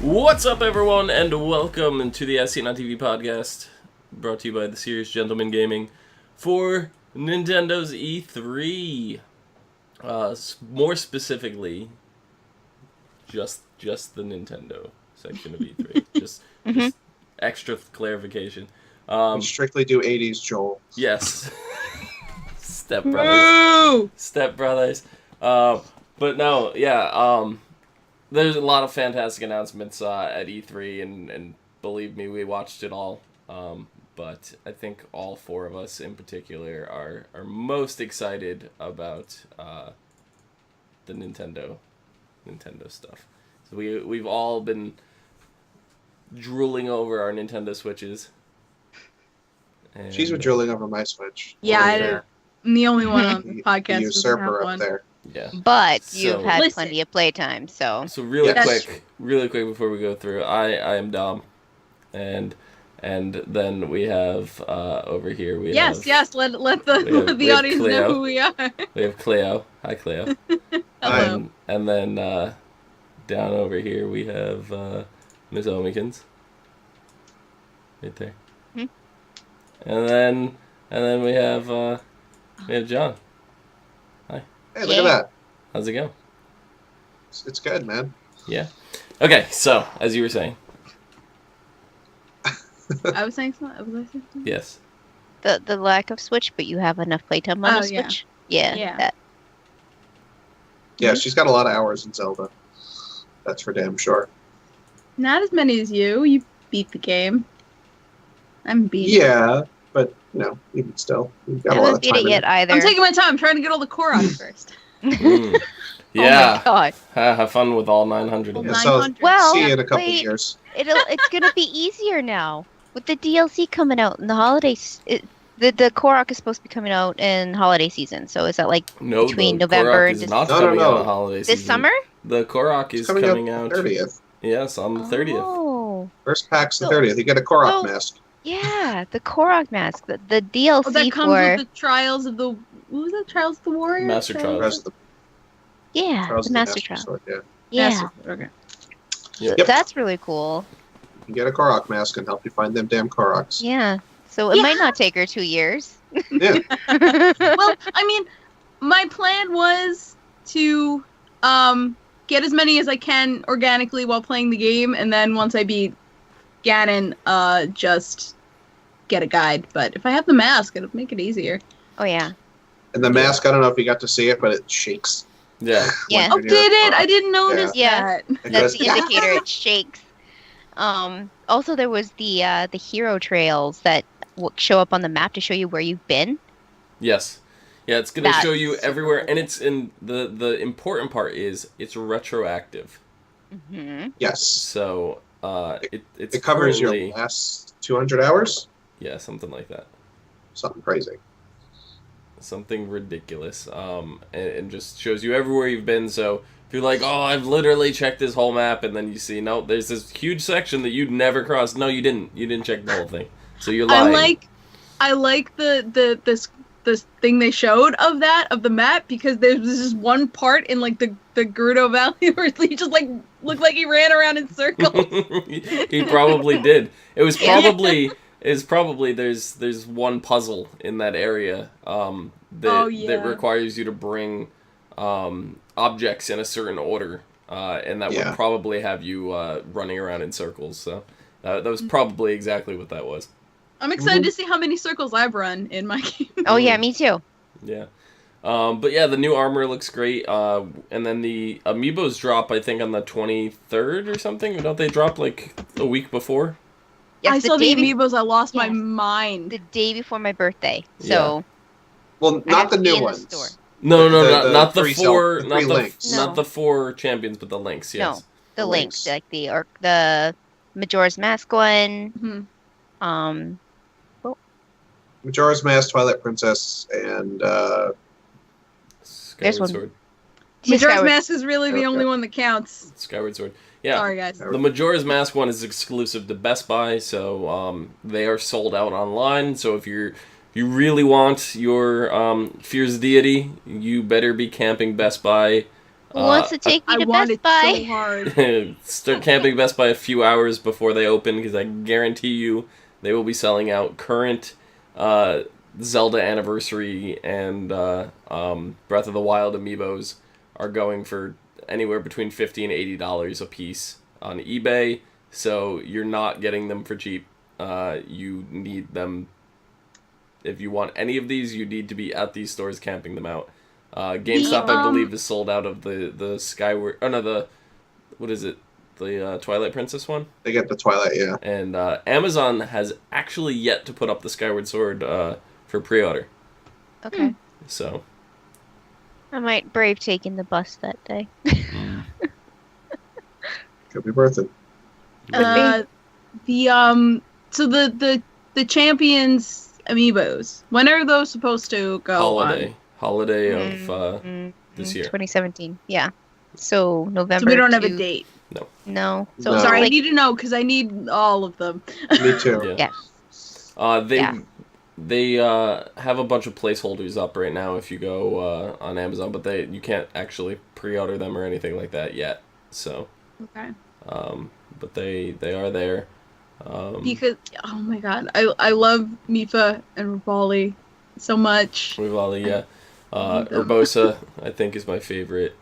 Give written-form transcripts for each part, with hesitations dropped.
What's up, everyone, and welcome to the As Seen on TV podcast, brought to you by the Serious Gentleman Gaming for Nintendo's E3. More specifically, just the Nintendo section of E3. just extra clarification. We strictly do 80s, Joel. Yes. Step Brothers. Step Brothers. But no, yeah. There's a lot of fantastic announcements at E3, and believe me, we watched it all. But I think all four of us in particular are most excited about the Nintendo stuff. So we've all been drooling over our Nintendo Switches. And She's been drooling over my Switch. Yeah, I'm the only one on the podcast. The usurper up there. Yeah. But you've had plenty of playtime, so. So really quick before we go through, I am Dom, and then we have over here we have let the audience Clio. know who we are. We have Clio. Hi, Clio. Hello. And then down over here we have Ms. Omikins. Right there. Hmm. And then we have John. Hi. Hey, look at that. How's it going? It's good, man. Yeah. Okay, so as you were saying. I was saying something. Yes. The lack of Switch, but you have enough playtime on the Switch. Yeah. That. Yeah, she's got a lot of hours in Zelda. That's for damn sure. Not as many as you. You beat the game. I'm beating. Yeah, but even still, you've got I a lot haven't of beat time. it yet either. I'm taking my time. I'm trying to get all the Koroks first. Yeah. Oh my god. Have fun with all 900 of Yeah, them. so 900. Well, see you in a couple wait. years. It's gonna be easier now with the DLC coming out in the holidays. The Korok is supposed to be coming out in holiday season. So is that between the November Korok and is December? not No, coming no. out on holiday season. This summer? The Korok is It's coming out out. 30th. Yes, on the 30th. Oh. First pack's the So- 30th. You get a Korok mask. Yeah, the Korok mask, the DLC Oh, that comes for with the Trials of the. What was that? Trials of the Warrior? Master Trials. Rest of the yeah, Trials the of Master Trial. Sword, yeah. Yeah, Okay. Yep. that's really cool. You get a Korok mask and help you find them damn Koroks. Yeah, so it might not take her 2 years. Yeah. Well, I mean, my plan was to get as many as I can organically while playing the game, and then once I beat Ganon, just get a guide. But if I have the mask, it'll make it easier. Oh yeah. And the mask, I don't know if you got to see it, but it shakes. Yeah. Yeah. Oh, When did you're it? I didn't notice Yeah. that. It That's goes, the indicator. It shakes. Also, there was the hero trails that show up on the map to show you where you've been. Yes. Yeah, it's going to That's show you super everywhere, cool. and it's in the important part is it's retroactive. Mm-hmm. Yes. So it's It covers your currently- last 200 hours. yeah, something like that. Something crazy. Something ridiculous. And just shows you everywhere you've been. So if you're like, oh, I've literally checked this whole map, and then you see, no, there's this huge section that you'd never crossed. No, you didn't. You didn't check the whole thing. So you're lying. I like this thing they showed of the map, because there's this one part in the Gerudo Valley where he just looked like he ran around in circles. He probably did. It was probably there's one puzzle in that area that requires you to bring objects in a certain order, and that would probably have you running around in circles. So that was probably exactly what that was. I'm excited to see how many circles I've run in my game. Oh yeah, me too. Yeah. But yeah, the new armor looks great. And then the amiibos drop, I think, on the 23rd or something. Don't they drop a week before? Yes, I saw the day amiibos. I lost my Yes. mind. the day before my birthday. So Well, I not have the to be new in the ones. store. No, The not the three four, three links. not the four champions, but the links. Yes. No, the links, links. like the Majora's Mask one. Mhm. Majora's Mask, Twilight Princess, and There's Skyward one. Sword. Majora's Mask is really the only one that counts. Skyward Sword. Yeah. Sorry, guys. The Majora's Mask one is exclusive to Best Buy, so they are sold out online. So if you really want your Fears deity, you better be camping Best Buy Who wants to take me I to want Best it Buy? so hard. Start camping Best Buy a few hours before they open, because I guarantee you they will be selling out current Zelda Anniversary and Breath of the Wild amiibos are going for anywhere between $50 and $80 a piece on eBay, so you're not getting them for cheap. You need them. If you want any of these, you need to be at these stores camping them out. GameStop, I believe, is sold out of the Skyward... Oh, no, what is it? The Twilight Princess one? They get the Twilight, yeah. And Amazon has actually yet to put up the Skyward Sword for pre-order. Okay. So... I might brave taking the bus that day. Could be worth it. So the Champions amiibos, when are those supposed to go on? Holiday of this year. 2017. Yeah. So November. So we don't have a date. No. So No. Sorry, I like, need to know because I need all of them. Me too. Yeah. Yeah. They have a bunch of placeholders up right now if you go on Amazon, but you can't actually pre-order them or anything like that yet. So. Okay. But they are there. Because oh my god, I love Mifa and Rivali so much. Rivali, yeah. Urbosa, I think, is my favorite.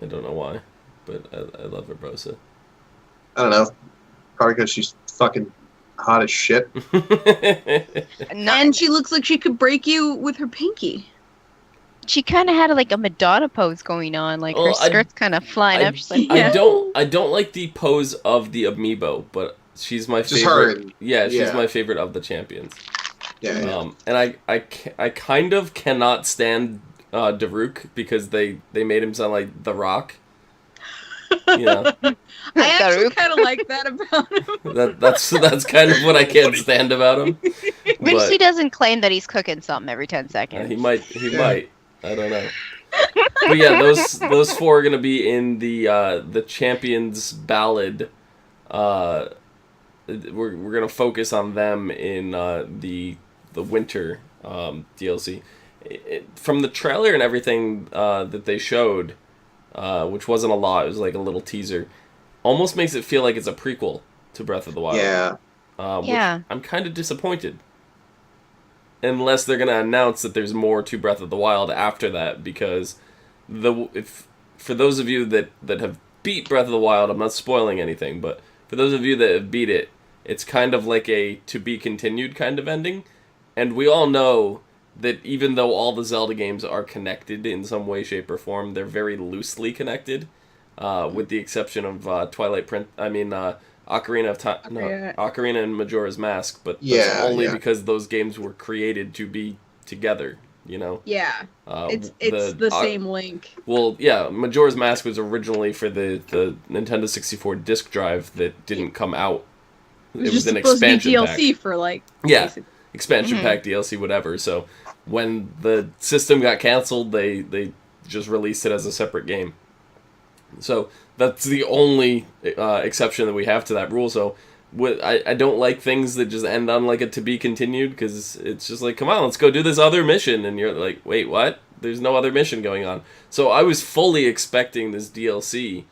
I don't know why, but I love Urbosa. I don't know. Probably because she's fucking hot as shit. And she looks like she could break you with her pinky. She kind of had like a Madonna pose going on, like her skirt's kind of flying up. She's like, I don't like the pose of the amiibo, but she's my favorite. She's my favorite of the champions. Yeah. And I kind of cannot stand Daruk because they made him sound like The Rock. You know. I actually kind of like that about him. That's kind of what I can't stand about him. But he doesn't claim that he's cooking something every 10 seconds. He might. I don't know. But yeah, those four are gonna be in the Champions Ballad. We're gonna focus on them in the winter DLC. From the trailer and everything that they showed, which wasn't a lot, it was like a little teaser. Almost makes it feel like it's a prequel to Breath of the Wild. Yeah. Which I'm kind of disappointed. Unless they're going to announce that there's more to Breath of the Wild after that, because for those of you that have beat Breath of the Wild, I'm not spoiling anything, but for those of you that have beat it, it's kind of like a to-be-continued kind of ending. And we all know that even though all the Zelda games are connected in some way, shape, or form, they're very loosely connected, with the exception of Ocarina of Time, Ocarina and Majora's Mask, but that's only because those games were created to be together, you know? Yeah, it's the same link. Well, yeah, Majora's Mask was originally for the Nintendo 64 disc drive that didn't come out. It was an expansion pack. DLC for expansion pack, DLC, whatever. So when the system got canceled, they just released it as a separate game. So that's the only exception that we have to that rule. So I don't like things that just end on like a to be continued, because it's just like, come on, let's go do this other mission, and you're like, wait, what? There's no other mission going on. So I was fully expecting this DLC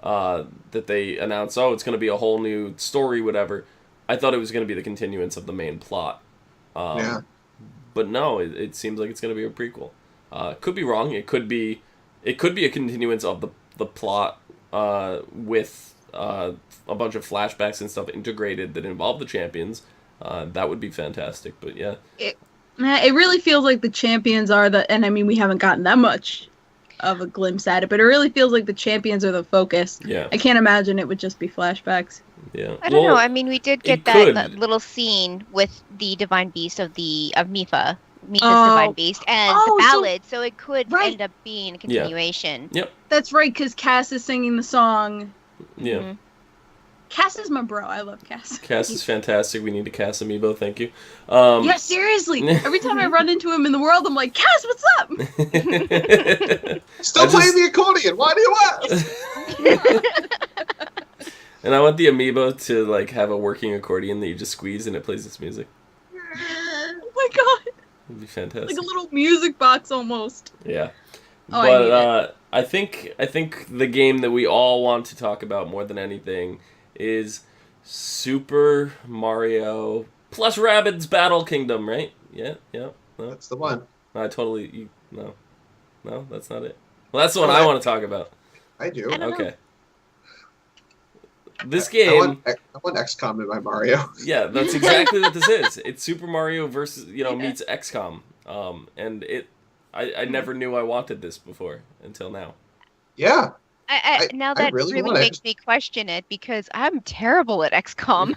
that they announced. Oh, it's going to be a whole new story, whatever. I thought it was going to be the continuance of the main plot. But no, it seems like it's going to be a prequel. Could be wrong. It could be a continuance of the plot with a bunch of flashbacks and stuff integrated that involve the champions. That would be fantastic. But yeah, it really feels like the champions are and I mean, we haven't gotten that much of a glimpse at it, but it really feels like the champions are the focus. Yeah, I can't imagine it would just be flashbacks. Yeah, I don't know. I mean, we did get that little scene with the Divine Beast of Mifa's Divine Beast and the ballad, so it could end up being a continuation. Yep. That's right, because Cass is singing the song. Yeah. Mm-hmm. Cass is my bro. I love Cass. Cass is fantastic. We need a Cass amiibo. Thank you. Yeah, seriously. Every time I run into him in the world, I'm like, Cass, what's up? Still playing the accordion. Why do you ask? And I want the amiibo to like have a working accordion that you just squeeze and it plays its music. Oh my god. It'd be fantastic. Like a little music box almost. Yeah. But I think the game that we all want to talk about more than anything is Super Mario plus Rabbids Battle Kingdom, right? Yeah. No? That's the one. No, that's not it. Well, that's the one I want to talk about. I do. Okay. This game. I want XCOM in my Mario. Yeah, that's exactly what this is. It's Super Mario versus meets XCOM. And I never knew I wanted this before until now. Yeah. Now that really makes me question it because I'm terrible at XCOM.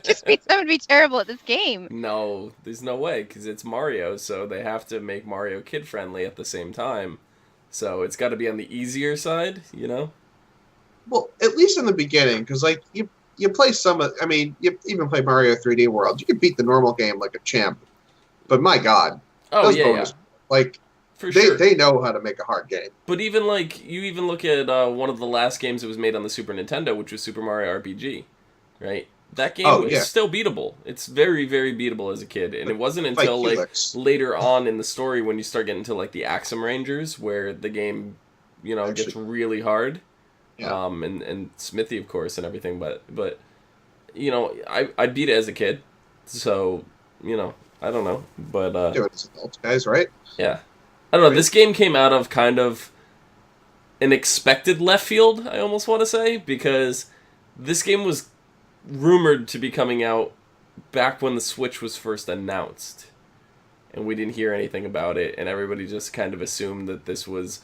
Just means I would be terrible at this game. No, there's no way because it's Mario, so they have to make Mario kid friendly at the same time. So it's got to be on the easier side, Well, at least in the beginning, because like you play you even play Mario 3D World. You can beat the normal game like a champ, but my God, like. For sure. They know how to make a hard game. But even you look at one of the last games that was made on the Super Nintendo, which was Super Mario RPG, right? That game is still beatable. It's very, very beatable as a kid, and it wasn't until later on in the story when you start getting to the Axum Rangers where the game, gets really hard. Yeah. And Smithy, of course, and everything. But I beat it as a kid, so I don't know, but do it as adults, guys, right? Yeah. I don't know, this game came out of kind of an expected left field, I almost want to say, because this game was rumored to be coming out back when the Switch was first announced. And we didn't hear anything about it, and everybody just kind of assumed that this was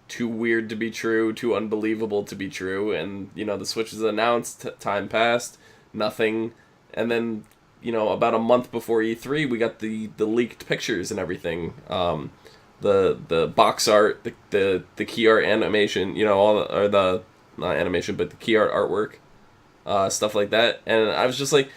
too weird to be true, too unbelievable to be true, and, the Switch was announced, time passed, nothing, and then, about a month before E3, we got the leaked pictures and everything, the box art, the key art animation, not animation, but the key art artwork, stuff like that. And I was just like,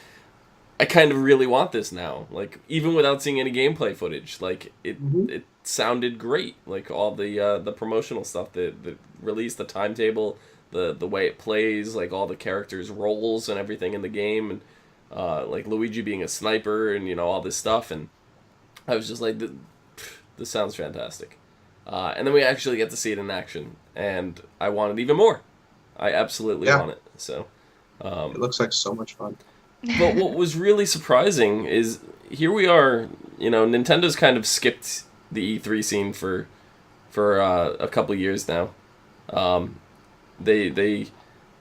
I kind of really want this now. Like, even without seeing any gameplay footage, it sounded great. Like all the promotional stuff, the release, the timetable, the way it plays, like all the characters' roles and everything in the game, and like Luigi being a sniper and all this stuff. And I was just like, this sounds fantastic. And then we actually get to see it in action, and I want it even more. I absolutely want it. So it looks like so much fun. But what was really surprising is here we are, Nintendo's kind of skipped the E3 scene for a couple years now. They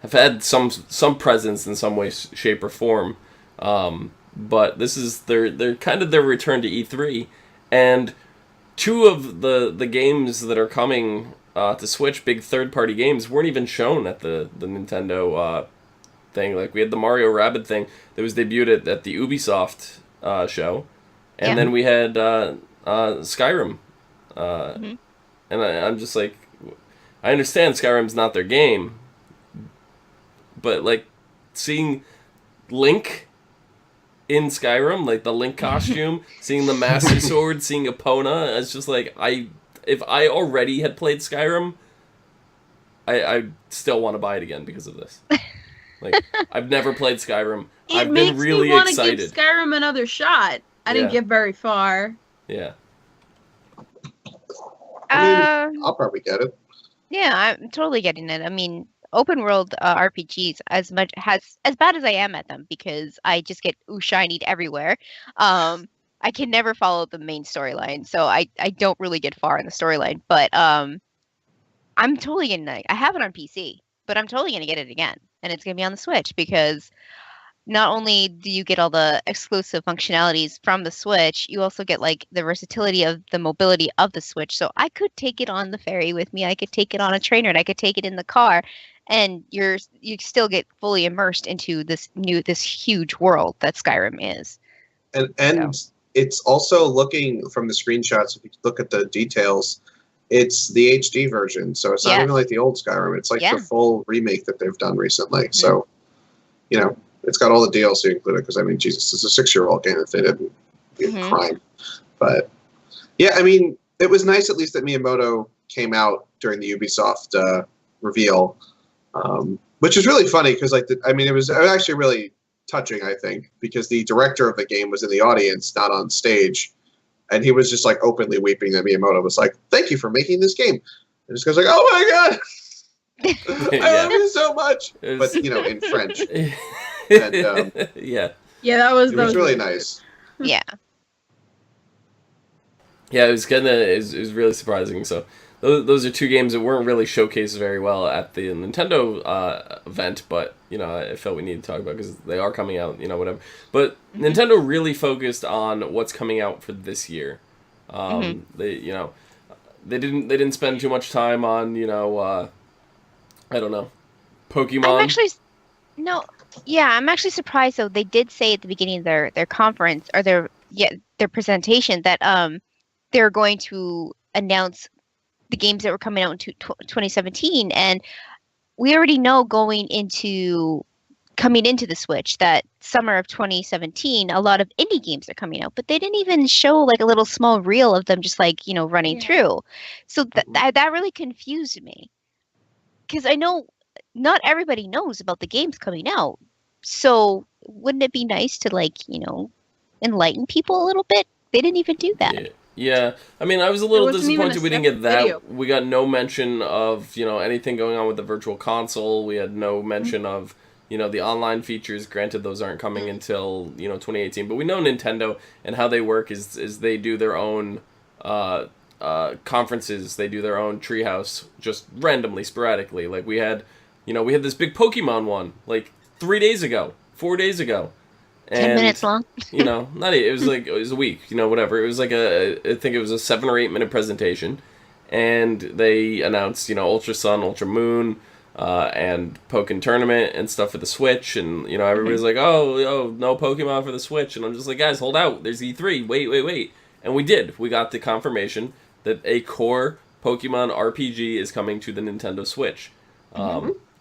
have had some presence in some way, shape, or form. But this is their kind of their return to E3, and two of the games that are coming to Switch, big third-party games, weren't even shown at the Nintendo thing. Like, we had the Mario Rabbids thing that was debuted at the Ubisoft show, and then we had Skyrim. And I'm just like, I understand Skyrim's not their game, but, like, seeing Link in Skyrim, like the Link costume, seeing the Master Sword, seeing Epona, it's just like, if I already had played Skyrim, I still want to buy it again because of this. Like, I've never played Skyrim. I've been really excited. It makes me want to give Skyrim another shot. I didn't get very far. Yeah. I'll probably get it. Yeah, I'm totally getting it. I mean, open world RPGs, as bad as I am at them, because I just get shinied everywhere, I can never follow the main storyline, so I don't really get far in the storyline. But I'm totally getting it. I have it on PC, but I'm totally gonna get it again, and it's gonna be on the Switch, because not only do you get all the exclusive functionalities from the Switch, you also get like the versatility of the mobility of the Switch. So I could take it on the ferry with me, I could take it on a trainer, and I could take it in the car, and you still get fully immersed into this huge world that Skyrim is. And it's also, looking from the screenshots, if you look at the details, it's the HD version, so it's not even like the old Skyrim. It's like the full remake that they've done recently. Mm-hmm. So, it's got all the DLC included, because, I mean, Jesus, it's a 6-year-old game if they didn't be a crime. But, yeah, I mean, it was nice at least that Miyamoto came out during the Ubisoft reveal, which is really funny, because, like, it was actually really touching, I think, because the director of the game was in the audience, not on stage, and he was just like openly weeping. And Miyamoto was like, "Thank you for making this game." And this guy's like, "Oh my god, I love you so much," but in French. And yeah, that was really nice. Yeah. Yeah, it was really surprising. So those are two games that weren't really showcased very well at the Nintendo event, but I felt we needed to talk about because they are coming out, whatever. But Nintendo really focused on what's coming out for this year. They didn't spend too much time on I don't know, Pokemon. I'm actually surprised though. They did say at the beginning of their conference or their presentation that they're going to announce the games that were coming out in 2017, and we already know coming into the Switch that summer of 2017 a lot of indie games are coming out, but they didn't even show like a little small reel of them just like running through. So that really confused me, because I know not everybody knows about the games coming out, so wouldn't it be nice to enlighten people a little bit? They didn't even do that. Yeah, I mean, I was a little disappointed we didn't get that. Video. We got no mention of, anything going on with the Virtual Console. We had no mention of, the online features. Granted, those aren't coming until, 2018. But we know Nintendo and how they work is they do their own conferences. They do their own treehouse just randomly, sporadically. Like, we had this big Pokemon one, 4 days ago. And, 10 minutes long. It was a week, whatever. It was I think it was a 7 or 8 minute presentation. And they announced, Ultra Sun, Ultra Moon, and Pokken Tournament and stuff for the Switch. And, everybody's like, oh, no Pokemon for the Switch. And I'm just like, guys, hold out. There's E3. Wait. And we did. We got the confirmation that a core Pokemon RPG is coming to the Nintendo Switch.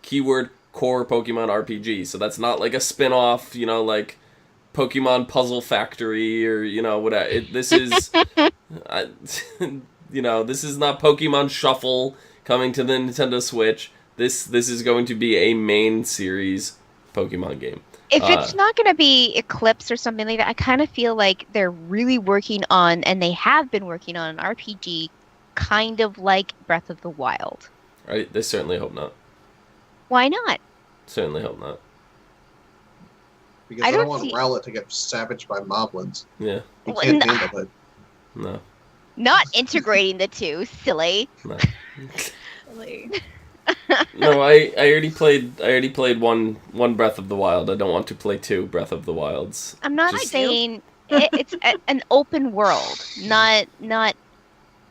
Keyword, core Pokemon RPG. So that's not like a spin-off, Pokemon Puzzle Factory or whatever. This is this is not Pokemon Shuffle coming to the Nintendo Switch. This is going to be a main series Pokemon game. If it's not going to be Eclipse or something like that, I kind of feel like they're really working on, and they have been working on, an RPG kind of like Breath of the Wild. I certainly hope not. Why not? Certainly hope not. Because I don't want Rowlet to get savaged by moblins. Yeah. He can't handle it. No. Not integrating the two, silly. No. Silly. No, I already played one Breath of the Wild. I don't want to play 2 Breath of the Wilds. I'm not saying it's an open world, not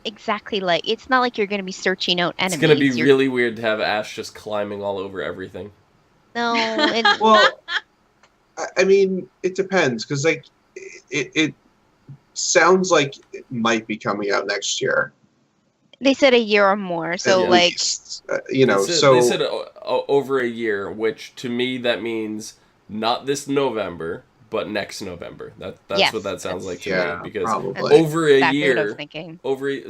exactly like, it's not like you're going to be searching out enemies. It's going to be really weird to have Ash just climbing all over everything. No. Well, I mean, it depends, because it sounds like it might be coming out next year. They said a year or more, so they said over a year, which to me that means not this November, but next November. That's what that sounds like to me, because probably. Over a year.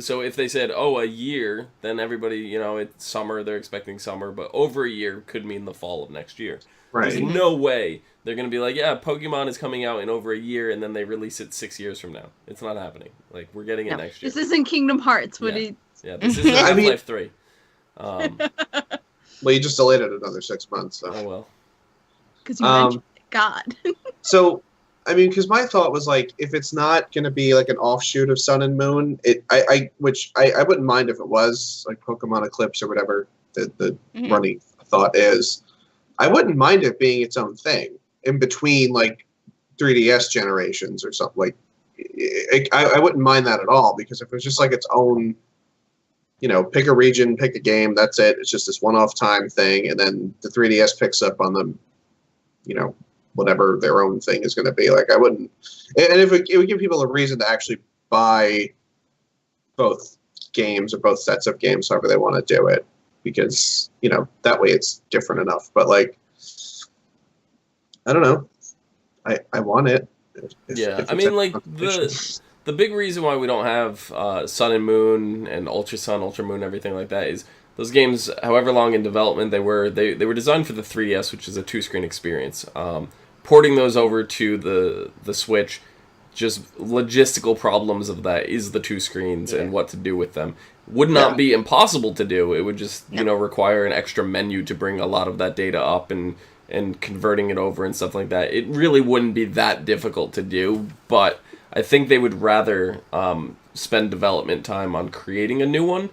So if they said a year, then everybody it's summer, they're expecting summer, but over a year could mean the fall of next year. Right. There's no way they're going to be like, yeah, Pokemon is coming out in over a year, and then they release it 6 years from now. It's not happening. We're getting it next year. This isn't Kingdom Hearts. Yeah, this isn't Half-Life 3. Well, you just delayed it another 6 months. So. Oh, well. Because you mentioned God. So, I mean, because my thought was, if it's not going to be, an offshoot of Sun and Moon, I wouldn't mind if it was, Pokemon Eclipse or whatever the running thought is. I wouldn't mind it being its own thing in between 3DS generations or something. I wouldn't mind that at all, because if it was just its own, pick a region, pick a game, that's it. It's just this one-off time thing, and then the 3DS picks up on the, whatever their own thing is going to be. I wouldn't, and if it would give people a reason to actually buy both games or both sets of games, however they want to do it. Because, that way it's different enough. But, I don't know. I want it. I mean, the big reason why we don't have Sun and Moon and Ultra Sun, Ultra Moon, everything like that is those games, however long in development they were designed for the 3DS, which is a 2-screen experience. Porting those over to the Switch just logistical problems of that is the 2 screens and what to do with them. Would not be impossible to do. It would just, require an extra menu to bring a lot of that data up and converting it over and stuff like that. It really wouldn't be that difficult to do, but I think they would rather spend development time on creating a new one.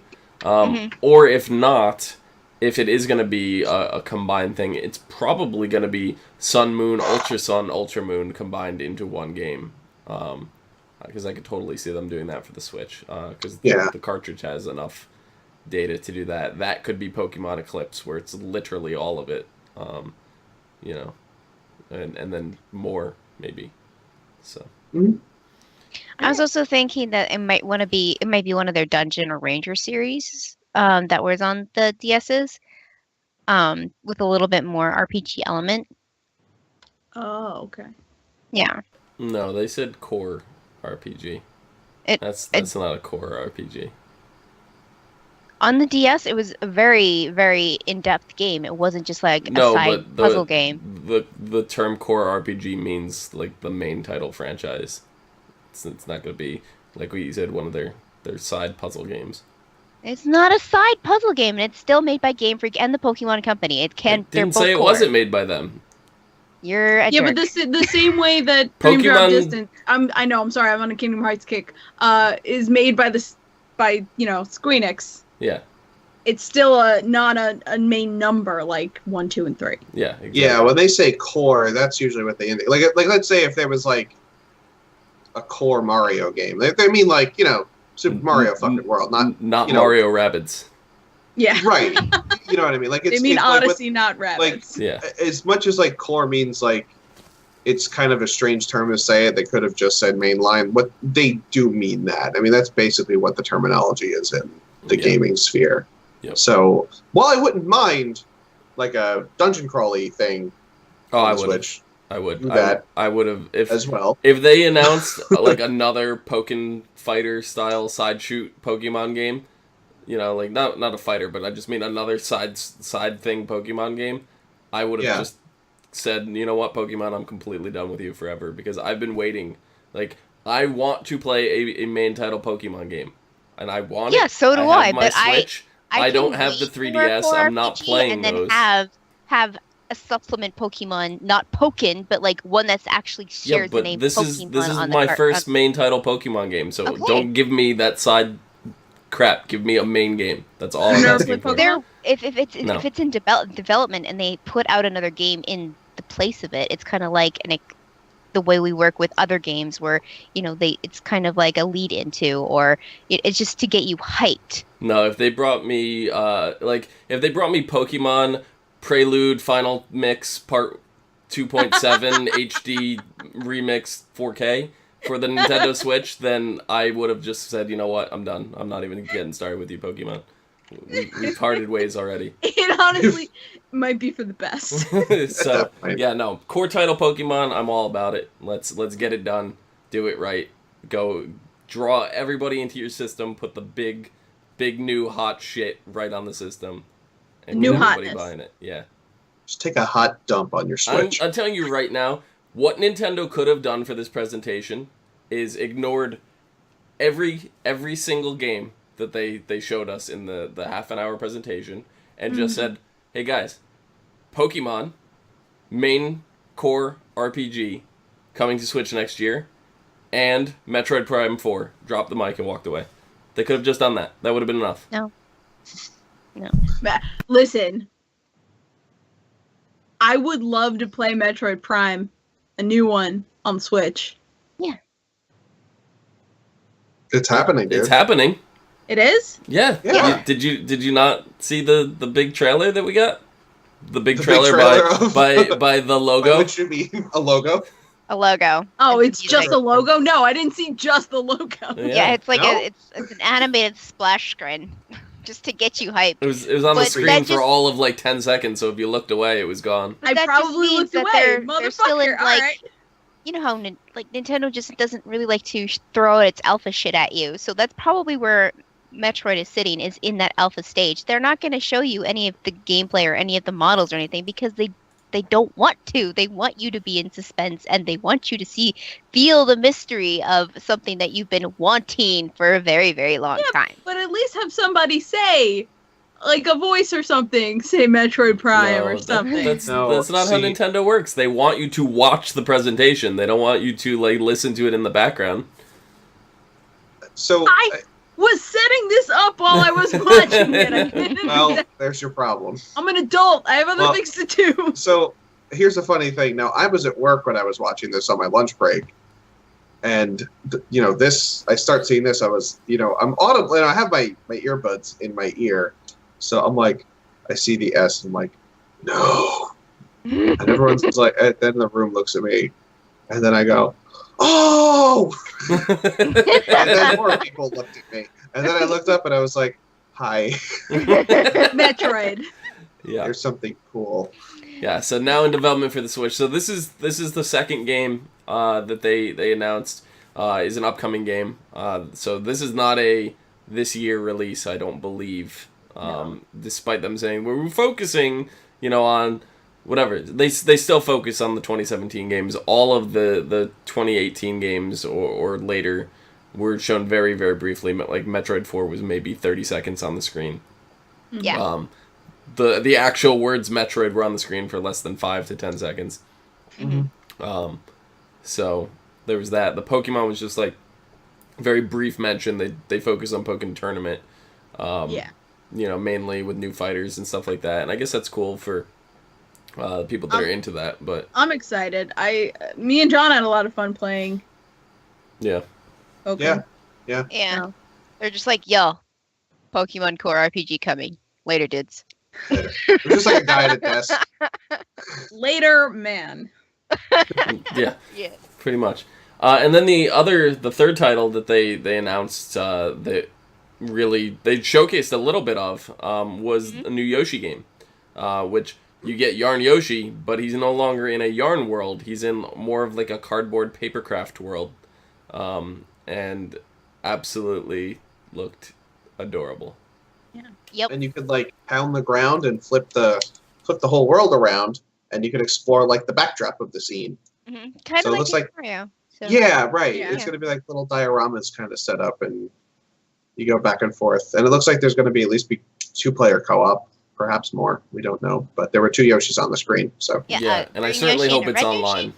Or if not, if it is going to be a combined thing, it's probably going to be Sun, Moon, Ultra Sun, Ultra Moon combined into one game. Because I could totally see them doing that for the Switch. Because the cartridge has enough data to do that. That could be Pokemon Eclipse, where it's literally all of it. And then more, maybe. So. I was also thinking that it might be one of their Dungeon or Ranger series that was on the DSs, with a little bit more RPG element. Oh, okay. Yeah. No, they said core RPG. That's not a core RPG. On the DS, it was a very, very in-depth game. It wasn't just like a side puzzle game. The term core RPG means like the main title franchise. It's not going to be, like what you said, one of their side puzzle games. It's not a side puzzle game, and it's still made by Game Freak and the Pokemon Company. It can. I didn't say it wasn't made by them. You're a jerk. But the same way that Dream Drop Distance, I know, I'm sorry, I'm on a Kingdom Hearts kick, is made by Squeenix. Yeah. It's still not a main number like 1, 2, and 3. Yeah, exactly. Yeah, when they say core, that's usually what they indicate. Like let's say if there was like a core Mario game. They mean like, Super Mario fucking World, not Mario Rabbids. Yeah. Right. You know what I mean? Like it's Odyssey, like not Rabbids. As much as like core means like it's kind of a strange term to say it, they could have just said mainline. What they do mean that. I mean, that's basically what the terminology is in the gaming sphere. Yep. So while I wouldn't mind like a dungeon crawly thing on the Switch. I would. That I would have as well. If they announced like another Pokken Fighter style side shoot Pokemon game, like not a fighter, but I just mean another side thing Pokemon game, I would have just said, you know what, Pokemon, I'm completely done with you forever because I've been waiting. Like I want to play a main title Pokemon game, and I want. Yeah, so do I. But Switch. I don't have the 3DS. I'm not playing those. And then have a supplement Pokemon, not Pokken, but like one that's actually shares the name Pokemon. This is my first main title Pokemon game, so don't give me that side crap. Give me a main game. That's all I'm asking for. If it's in development and they put out another game in the place of it, it's kind of like the way we work with other games where it's kind of like a lead into, or it's just to get you hyped. No, if they brought me Pokemon Prelude Final Mix Part 2.7 HD Remix 4K for the Nintendo Switch, then I would have just said, you know what, I'm done. I'm not even getting started with you, Pokemon. We've parted ways already. It honestly might be for the best. So, yeah, no. Core title Pokemon, I'm all about it. Let's get it done. Do it right. Go draw everybody into your system. Put the big new hot shit right on the system. And new everybody hotness. Buying it. Yeah. Just take a hot dump on your Switch. I'm telling you right now, what Nintendo could have done for this presentation is ignored every single game that they showed us in the half an hour presentation and just said, hey guys, Pokemon, main core RPG, coming to Switch next year, and Metroid Prime 4. Dropped the mic and walked away. They could have just done that. That would have been enough. No. Listen, I would love to play Metroid Prime, a new one, on Switch. Yeah. It's happening, dude. It's happening. It is? Yeah. Did you not see the big trailer that we got? The big trailer by the logo. Which should be a logo. A logo. Oh, it's just a logo? No, I didn't see just the logo. Yeah, it's like it's an animated splash screen. Just to get you hyped. It was on the screen for all of like 10 seconds, so if you looked away, it was gone. I probably looked away, they're still in, like, right. You know how Nintendo just doesn't really like to throw out its alpha shit at you, so that's probably where Metroid is sitting, is in that alpha stage. They're not going to show you any of the gameplay or any of the models or anything because they they don't want to. They want you to be in suspense, and they want you to feel the mystery of something that you've been wanting for a very, very long time. But at least have somebody say, like a voice or something, say Metroid Prime or something. That's not how Nintendo works. They want you to watch the presentation. They don't want you to like listen to it in the background. So I was setting this up while I was watching it. Well, there's your problem. I'm an adult. I have other things to do. So here's the funny thing. Now, I was at work when I was watching this on my lunch break. And, I start seeing this. I was, I'm audible, and I have my earbuds in my ear. So I'm like, I see the S, and I'm like, no. And everyone's like, and then the room looks at me. And then I go, oh! And then more people looked at me. And then I looked up and I was like, hi. Metroid. Yeah. There's something cool. Yeah, so now in development for the Switch. So this is the second game that they announced is an upcoming game. So this is not a this year release, I don't believe. Despite them saying we're focusing, on whatever. They still focus on the 2017 games. All of the 2018 games or later were shown very, very briefly. Like Metroid 4 was maybe 30 seconds on the screen. Yeah. The actual words Metroid were on the screen for less than 5 to 10 seconds. Mm-hmm. So there was that. The Pokemon was just like very brief mention. They focus on Pokemon Tournament. Mainly with new fighters and stuff like that. And I guess that's cool for people that are into that. But I'm excited. Me and John had a lot of fun playing. Yeah. Okay. Yeah. Yeah. They're just like, yo, Pokemon Core RPG coming. Later, dudes. Later. We're just like a guy at a desk. Later, man. Yeah. Pretty much. And then the third title that they announced that really they showcased a little bit of was a new Yoshi game, which you get Yarn Yoshi, but he's no longer in a yarn world. He's in more of like a cardboard papercraft world, and absolutely looked adorable. Yeah. Yep. And you could like pound the ground and flip the whole world around, and you could explore like the backdrop of the scene. Mm-hmm. Kind So of it looks like Mario. So. Yeah, right. Yeah. It's going to be like little dioramas kind of set up, and you go back and forth. And it looks like there's going to be at least 2-player co-op, perhaps more. We don't know, but there were 2 Yoshis on the screen. So Yeah, and I certainly hope it's online.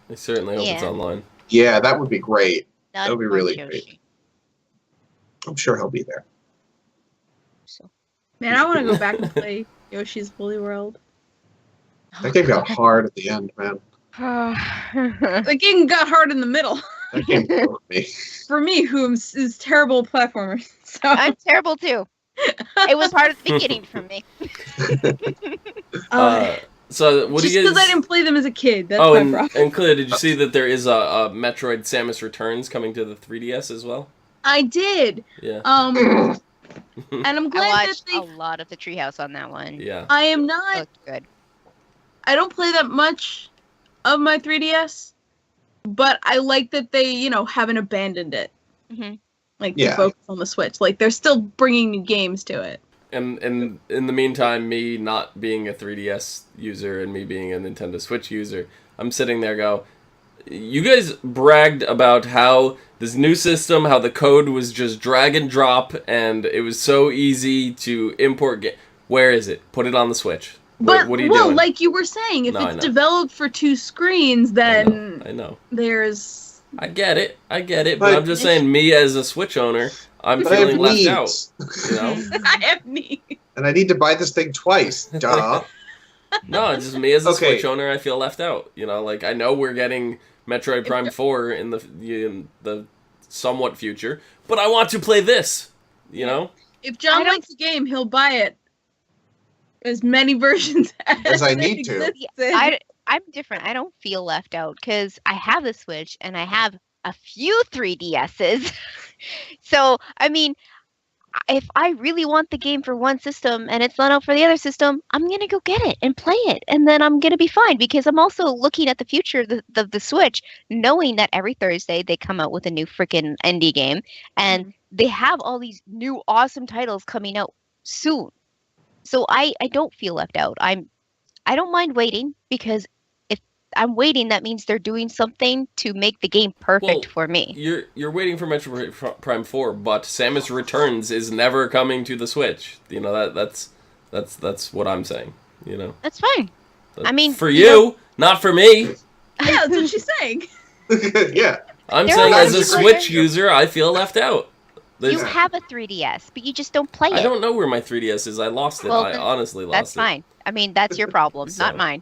I certainly hope it's online. Yeah, that would be great. That would be really great. I'm sure he'll be there. So. Man, I want to go back and play Yoshi's Woolly World. That game got hard at the end, man. The game got hard in the middle. That game broke me. For me, who is terrible platformer. So. I'm terrible too. It was hard at the beginning for me. So what do you guys? Just because I didn't play them as a kid. That's my problem. And Clio, did you see that there is a Metroid Samus Returns coming to the 3DS as well? I did. Yeah. And I'm glad I that watched they. a lot of the Treehouse on that one. Yeah. I am not. Looked good. I don't play that much of my 3DS, but I like that they, haven't abandoned it. Mm-hmm. Like, to focus on the Switch. Like, they're still bringing new games to it. And in the meantime, me not being a 3DS user and me being a Nintendo Switch user, I'm sitting there you guys bragged about how this new system, how the code was just drag and drop, and it was so easy to import. Where is it? Put it on the Switch. But, what are you doing? Like you were saying, if it's developed for 2 screens, then I know. There's... I get it, but I'm just saying, me as a Switch owner, I'm feeling left out. I have needs. And I need to buy this thing twice, duh. No, it's just me as a Switch owner, I feel left out. I know we're getting Metroid Prime 4 in the somewhat future, but I want to play this, If John likes the game, he'll buy it. As many versions as I need to. I'm different. I don't feel left out because I have the Switch and I have a few 3DSs. So, I mean, if I really want the game for one system and it's not out for the other system, I'm going to go get it and play it. And then I'm going to be fine because I'm also looking at the future of the Switch, knowing that every Thursday they come out with a new freaking indie game. And they have all these new awesome titles coming out soon. So I don't feel left out. I'm I don't mind waiting because if I'm waiting, that means they're doing something to make the game perfect for me. You're waiting for Metroid Prime 4, but Samus Returns is never coming to the Switch. You know that's what I'm saying. You know. That's fine. I mean, for you, not for me. Yeah, that's what she's saying. Yeah. I'm saying as a Switch user, I feel left out. You have a 3DS, but you just don't play it. I don't know where my 3DS is. I lost it. Well, I honestly lost it. That's fine. I mean, that's your problem, not mine.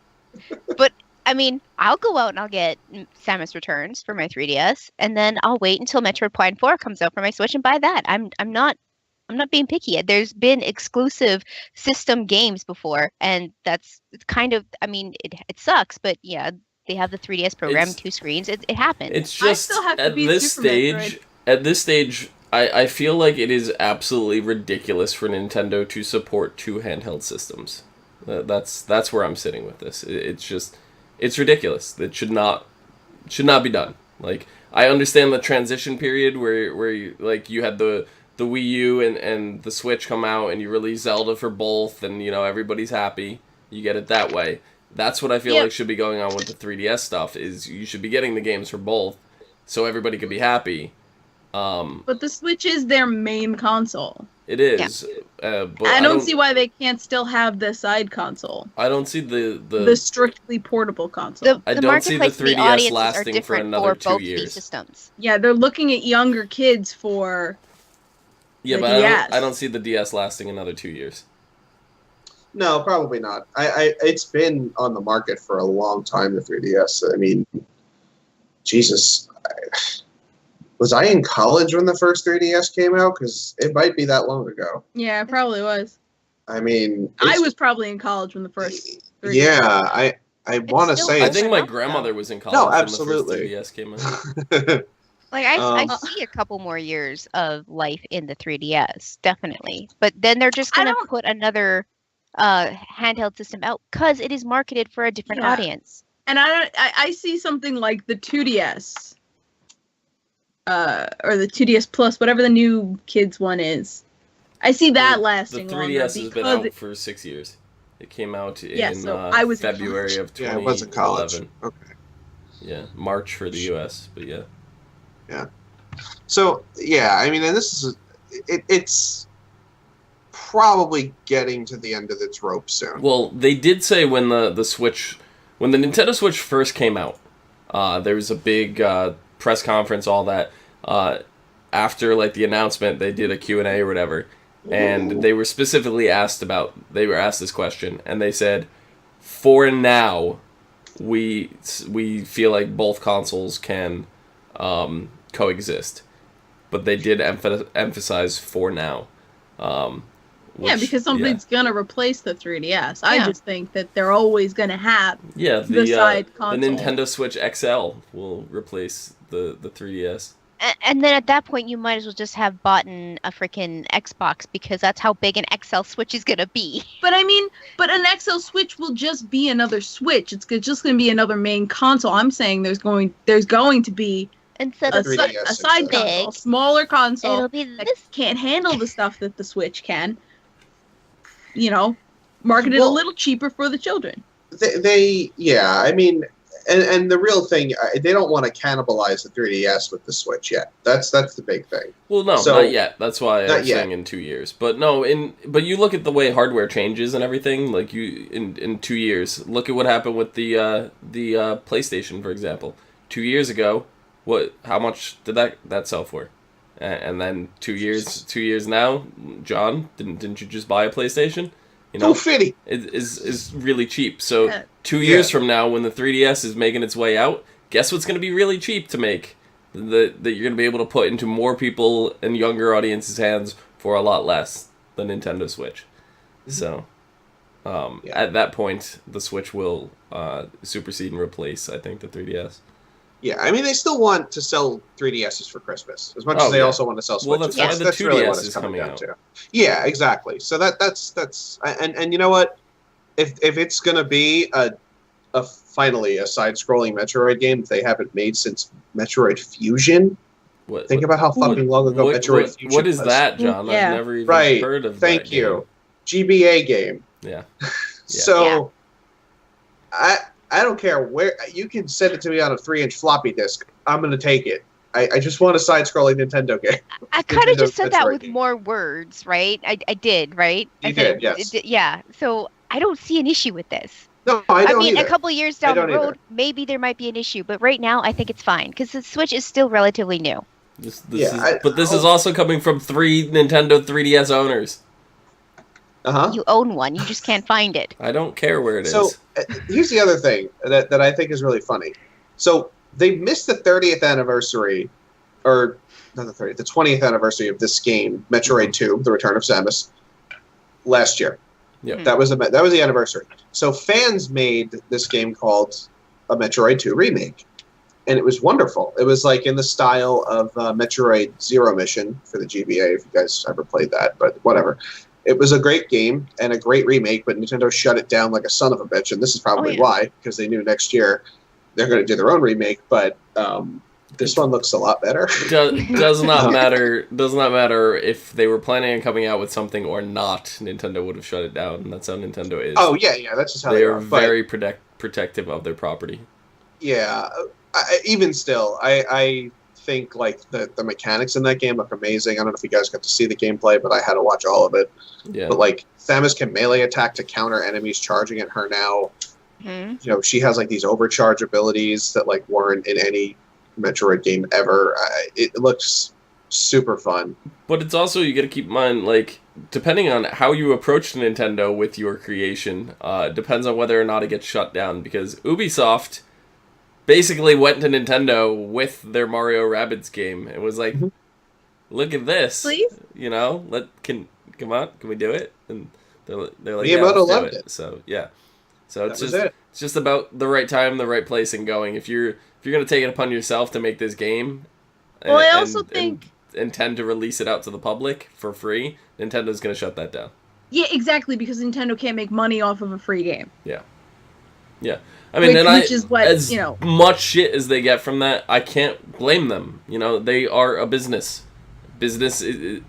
But, I mean, I'll go out and I'll get Samus Returns for my 3DS, and then I'll wait until Metroid Prime 4 comes out for my Switch and buy that. I'm not being picky. There's been exclusive system games before, and it's kind of, I mean, it sucks, but yeah, they have the 3DS program, 2 screens. It happens. It's just at this stage, I feel like it is absolutely ridiculous for Nintendo to support 2 handheld systems. That's where I'm sitting with this. It's ridiculous. It should not be done. Like, I understand the transition period where you had the Wii U and the Switch come out and you release Zelda for both and everybody's happy. You get it that way. That's what I feel like should be going on with the 3DS stuff. Is you should be getting the games for both, so everybody could be happy. But the Switch is their main console. It is. Yeah. But I don't see why they can't still have the side console. I don't see the strictly portable console. I don't see the 3DS lasting for another 2 years. Systems. Yeah, they're looking at younger kids for the DS. I don't see the DS lasting another 2 years. No, probably not. It's been on the market for a long time, the 3DS. I mean, Jesus. Was I in college when the first 3DS came out? Because it might be that long ago. Yeah, it probably was. I mean... I was probably in college when the first 3DS came out. I want to say... I think my grandmother was in college when the first 3DS came out. I see a couple more years of life in the 3DS, definitely. But then they're just going to put another handheld system out because it is marketed for a different audience. And I see something like the 2DS... or the 2DS Plus, whatever the new kids one is. I see that lasting longer. The 3DS has been out for 6 years. It came out in February of 2011. Yeah, it was in college. Okay. Yeah, March for the US, but yeah. Yeah. So, yeah, I mean, and this is... It's probably getting to the end of its rope soon. Well, they did say when the Switch... When the Nintendo Switch first came out, there was a big... press conference, all that. After the announcement, they did a Q&A or whatever, and they were specifically asked this question, and they said, for now, we feel like both consoles can coexist, but they did emphasize for now. Because something's gonna replace the 3DS. I just think that they're always gonna have the side console. The Nintendo Switch XL will replace the 3DS. And then at that point, you might as well just have bought a freaking Xbox because that's how big an XL Switch is gonna be. But I mean, an XL Switch will just be another Switch. It's just gonna be another main console. I'm saying there's going to be instead of a side console, a smaller console that can't handle the stuff that the Switch can. Marketed a little cheaper for the children. I mean, and the real thing, they don't want to cannibalize the 3DS with the Switch yet. That's the big thing. Well, no, not yet. That's why I'm saying in 2 years. But no, but you look at the way hardware changes and everything. Like in 2 years, look at what happened with the PlayStation, for example. 2 years ago, how much did that sell for? And then 2 years now, John, didn't you just buy a PlayStation? $250. It is really cheap. So 2 years from now, when the 3DS is making its way out, guess what's going to be really cheap to make? That you're going to be able to put into more people and younger audiences' hands for a lot less than Nintendo Switch. So at that point, the Switch will supersede and replace, I think, the 3DS. Yeah, I mean, they still want to sell 3DSs for Christmas, as much as they also want to sell Switches. Well, that's why the 2DS really what it's coming down to. Yeah, exactly. So that's and you know what? If it's gonna be finally a side-scrolling Metroid game that they haven't made since Metroid Fusion. Think about how fucking long ago Metroid Fusion was. What is that, John? Yeah. I've never even heard of that. Thank you. GBA game. Yeah. So. I don't care where you can send it to me on a 3-inch floppy disk. I'm gonna take it. I just want a side-scrolling Nintendo game. I kind of just said that with more words, right? I did, right? You did, yes. Yeah. So I don't see an issue with this. No, I don't either. A couple years down the road, maybe there might be an issue, but right now I think it's fine because the Switch is still relatively new. This is also coming from 3 Nintendo 3DS owners. You own one, you just can't find it. I don't care where it is. So here's the other thing that I think is really funny. So they missed the 30th anniversary, or not the 30th, the 20th anniversary of this game, Metroid 2: The Return of Samus, last year. Yeah, that was the anniversary. So fans made this game called a Metroid 2 remake, and it was wonderful. It was like in the style of Metroid Zero Mission for the GBA, if you guys ever played that, but whatever. It was a great game and a great remake, but Nintendo shut it down like a son of a bitch, and this is probably why, because they knew next year they're going to do their own remake, but this one looks a lot better. Does not matter. Does not matter if they were planning on coming out with something or not. Nintendo would have shut it down. That's how Nintendo is. Oh yeah, that's just how they are. Very protective of their property. Yeah, even still, I think like the mechanics in that game look amazing. I don't know if you guys got to see the gameplay, but I had to watch all of it. Yeah. But like Samus can melee attack to counter enemies charging at her now. You know, she has like these overcharge abilities that like weren't in any Metroid game ever. It looks super fun. But it's also, you got to keep in mind, like, depending on how you approach Nintendo with your creation, depends on whether or not it gets shut down. Because Ubisoft basically went to Nintendo with their Mario Rabbids game and was like, "Look at this, please, you know, come on, can we do it?" And they're like, Miyamoto loved it. So yeah. So it's just about the right time, the right place, and going. If you're gonna take it upon yourself to make this game, I also think intend to release it out to the public for free, Nintendo's gonna shut that down. Yeah, exactly, because Nintendo can't make money off of a free game. Yeah. I mean, which is what, as much shit as they get from that, I can't blame them. You know, they are a business. They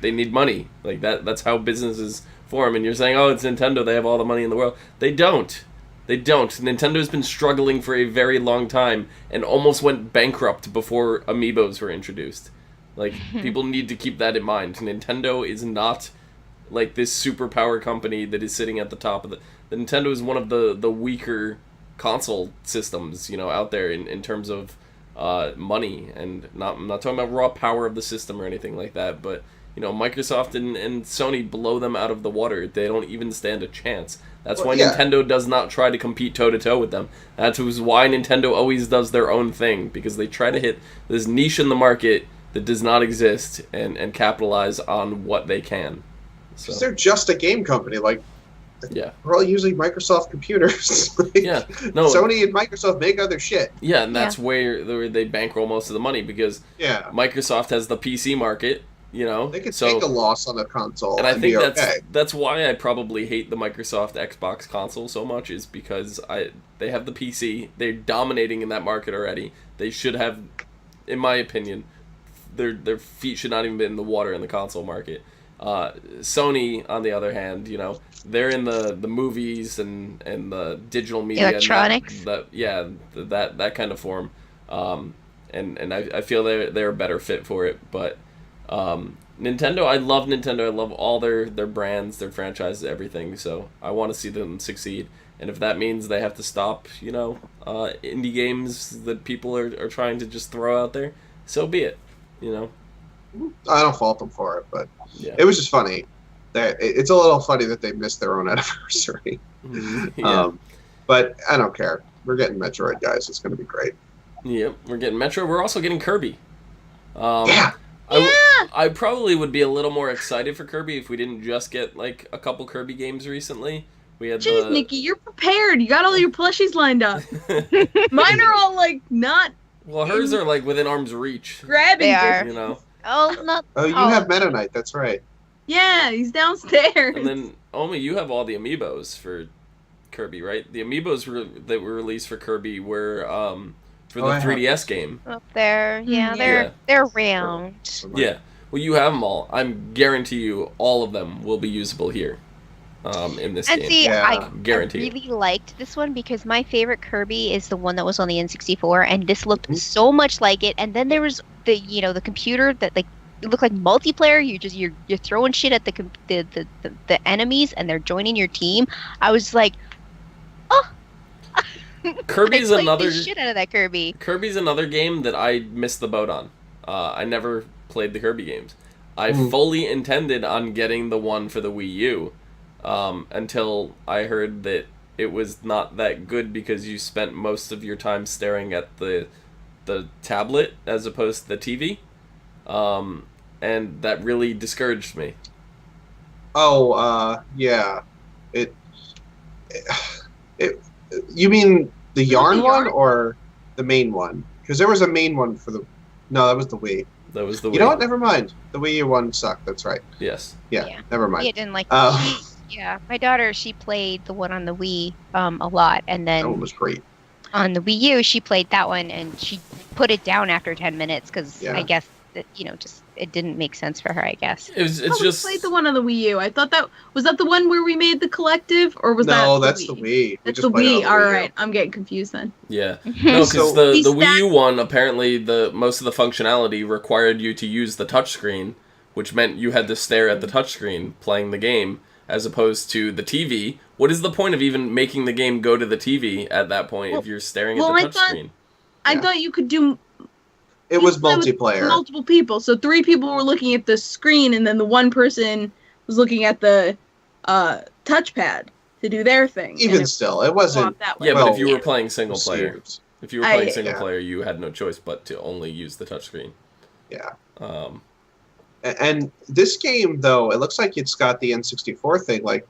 need money. Like that's how businesses form. And you're saying, oh, it's Nintendo, they have all the money in the world. They don't. Nintendo's been struggling for a very long time and almost went bankrupt before amiibos were introduced. Like, people need to keep that in mind. Nintendo is not like this superpower company that is sitting at the top of the Nintendo is one of the weaker console systems, out there in terms of money, and I'm not talking about raw power of the system or anything like that, but Microsoft and Sony blow them out of the water. They don't even stand a chance. That's why Nintendo does not try to compete toe-to-toe with them. That's why Nintendo always does their own thing, because they try to hit this niche in the market that does not exist and capitalize on what they can. So they're just a game company. Like, we're all using Microsoft computers. Sony and Microsoft make other shit. Yeah, and that's where they bankroll most of the money, because Microsoft has the PC market. They could take a loss on a console, and I think that's why I probably hate the Microsoft Xbox console so much, is because they have the PC, they're dominating in that market already. They should have, in my opinion, their feet should not even be in the water in the console market. Sony, on the other hand, they're in the movies and the digital media, electronics, that kind of form, and I feel they're a better fit for it, but. Nintendo, I love Nintendo. I love all their brands, their franchises, everything. So I want to see them succeed. And if that means they have to stop, indie games that people are trying to just throw out there, so be it. I don't fault them for it, but it was just funny. It's a little funny that they missed their own anniversary. But I don't care. We're getting Metroid, guys. It's going to be great. Yep, we're getting Metroid. We're also getting Kirby. Yeah. I probably would be a little more excited for Kirby if we didn't just get like a couple Kirby games recently. We had Jeez, Nikki, you're prepared. You got all your plushies lined up. Mine are all like not. Well, hers are like within arm's reach. Grabbing, they are. You have Meta Knight. That's right. Yeah, he's downstairs. And then Omi, you have all the amiibos for Kirby, right? The amiibos that were released for Kirby were for the 3DS game. Up there, they're round. Yeah, well, you have them all. I guarantee you all of them will be usable here. in this And game. see, I Guaranteed. really liked this one because my favorite Kirby is the one that was on the N64, and this looked so much like it. And then there was the computer that like it looked like multiplayer. You're throwing shit at the enemies, and they're joining your team. I was like, oh. Kirby's another shit out of that Kirby. Kirby's another game that I missed the boat on. I never played the Kirby games. I fully intended on getting the one for the Wii U. Until I heard that it was not that good because you spent most of your time staring at the tablet as opposed to the TV, and that really discouraged me. Oh, yeah. It. You mean the yarn one or the main one? Because there was a main one for the. No, that was the Wii. That was the Wii. You know what? Never mind. The Wii U one sucked. That's right. Yes. Yeah. Never mind. Yeah, didn't like. Yeah, my daughter, she played the one on the Wii a lot, and then that one was great. On the Wii U, she played that one, and she put it down after 10 minutes because I guess that just it didn't make sense for her. I guess it's just we played the one on the Wii U. I thought that was the one where we made the collective, or was no? that That's the Wii. That's the Wii. All right, I'm getting confused then. Yeah, no, because the Wii U one apparently most of the functionality required you to use the touchscreen, which meant you had to stare at the touchscreen playing the game. As opposed to the TV. What is the point of even making the game go to the TV at that point if you're staring at the touchscreen? I thought you could do... It was multiplayer. Multiple people. So 3 people were looking at the screen, and then the one person was looking at the touchpad to do their thing. Even still, it wasn't... Yeah, but if you were playing single player... If you were playing single player, you had no choice but to only use the touchscreen. Yeah. And this game, though, it looks like it's got the N64 thing, like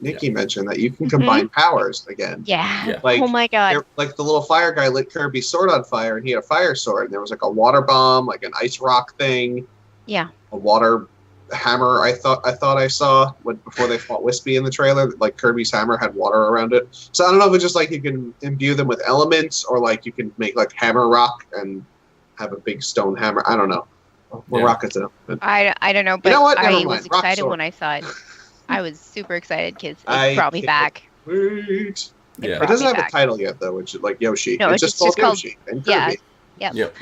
Nikki mentioned, that you can combine powers again. Yeah. Like, oh my god. Like the little fire guy lit Kirby's sword on fire, and he had a fire sword. And there was like a water bomb, like an ice rock thing. Yeah. A water hammer. I thought I saw before they fought Wispy in the trailer. Like Kirby's hammer had water around it. So I don't know if it's just like you can imbue them with elements, or like you can make like hammer rock and have a big stone hammer. I don't know. What rockets it? I don't know, but I was excited when I saw it. I was super excited because it brought me back. Wait. It doesn't have a title yet, though, which is like Yoshi. No, it's just called Yoshi and Kirby. Yeah. Yep.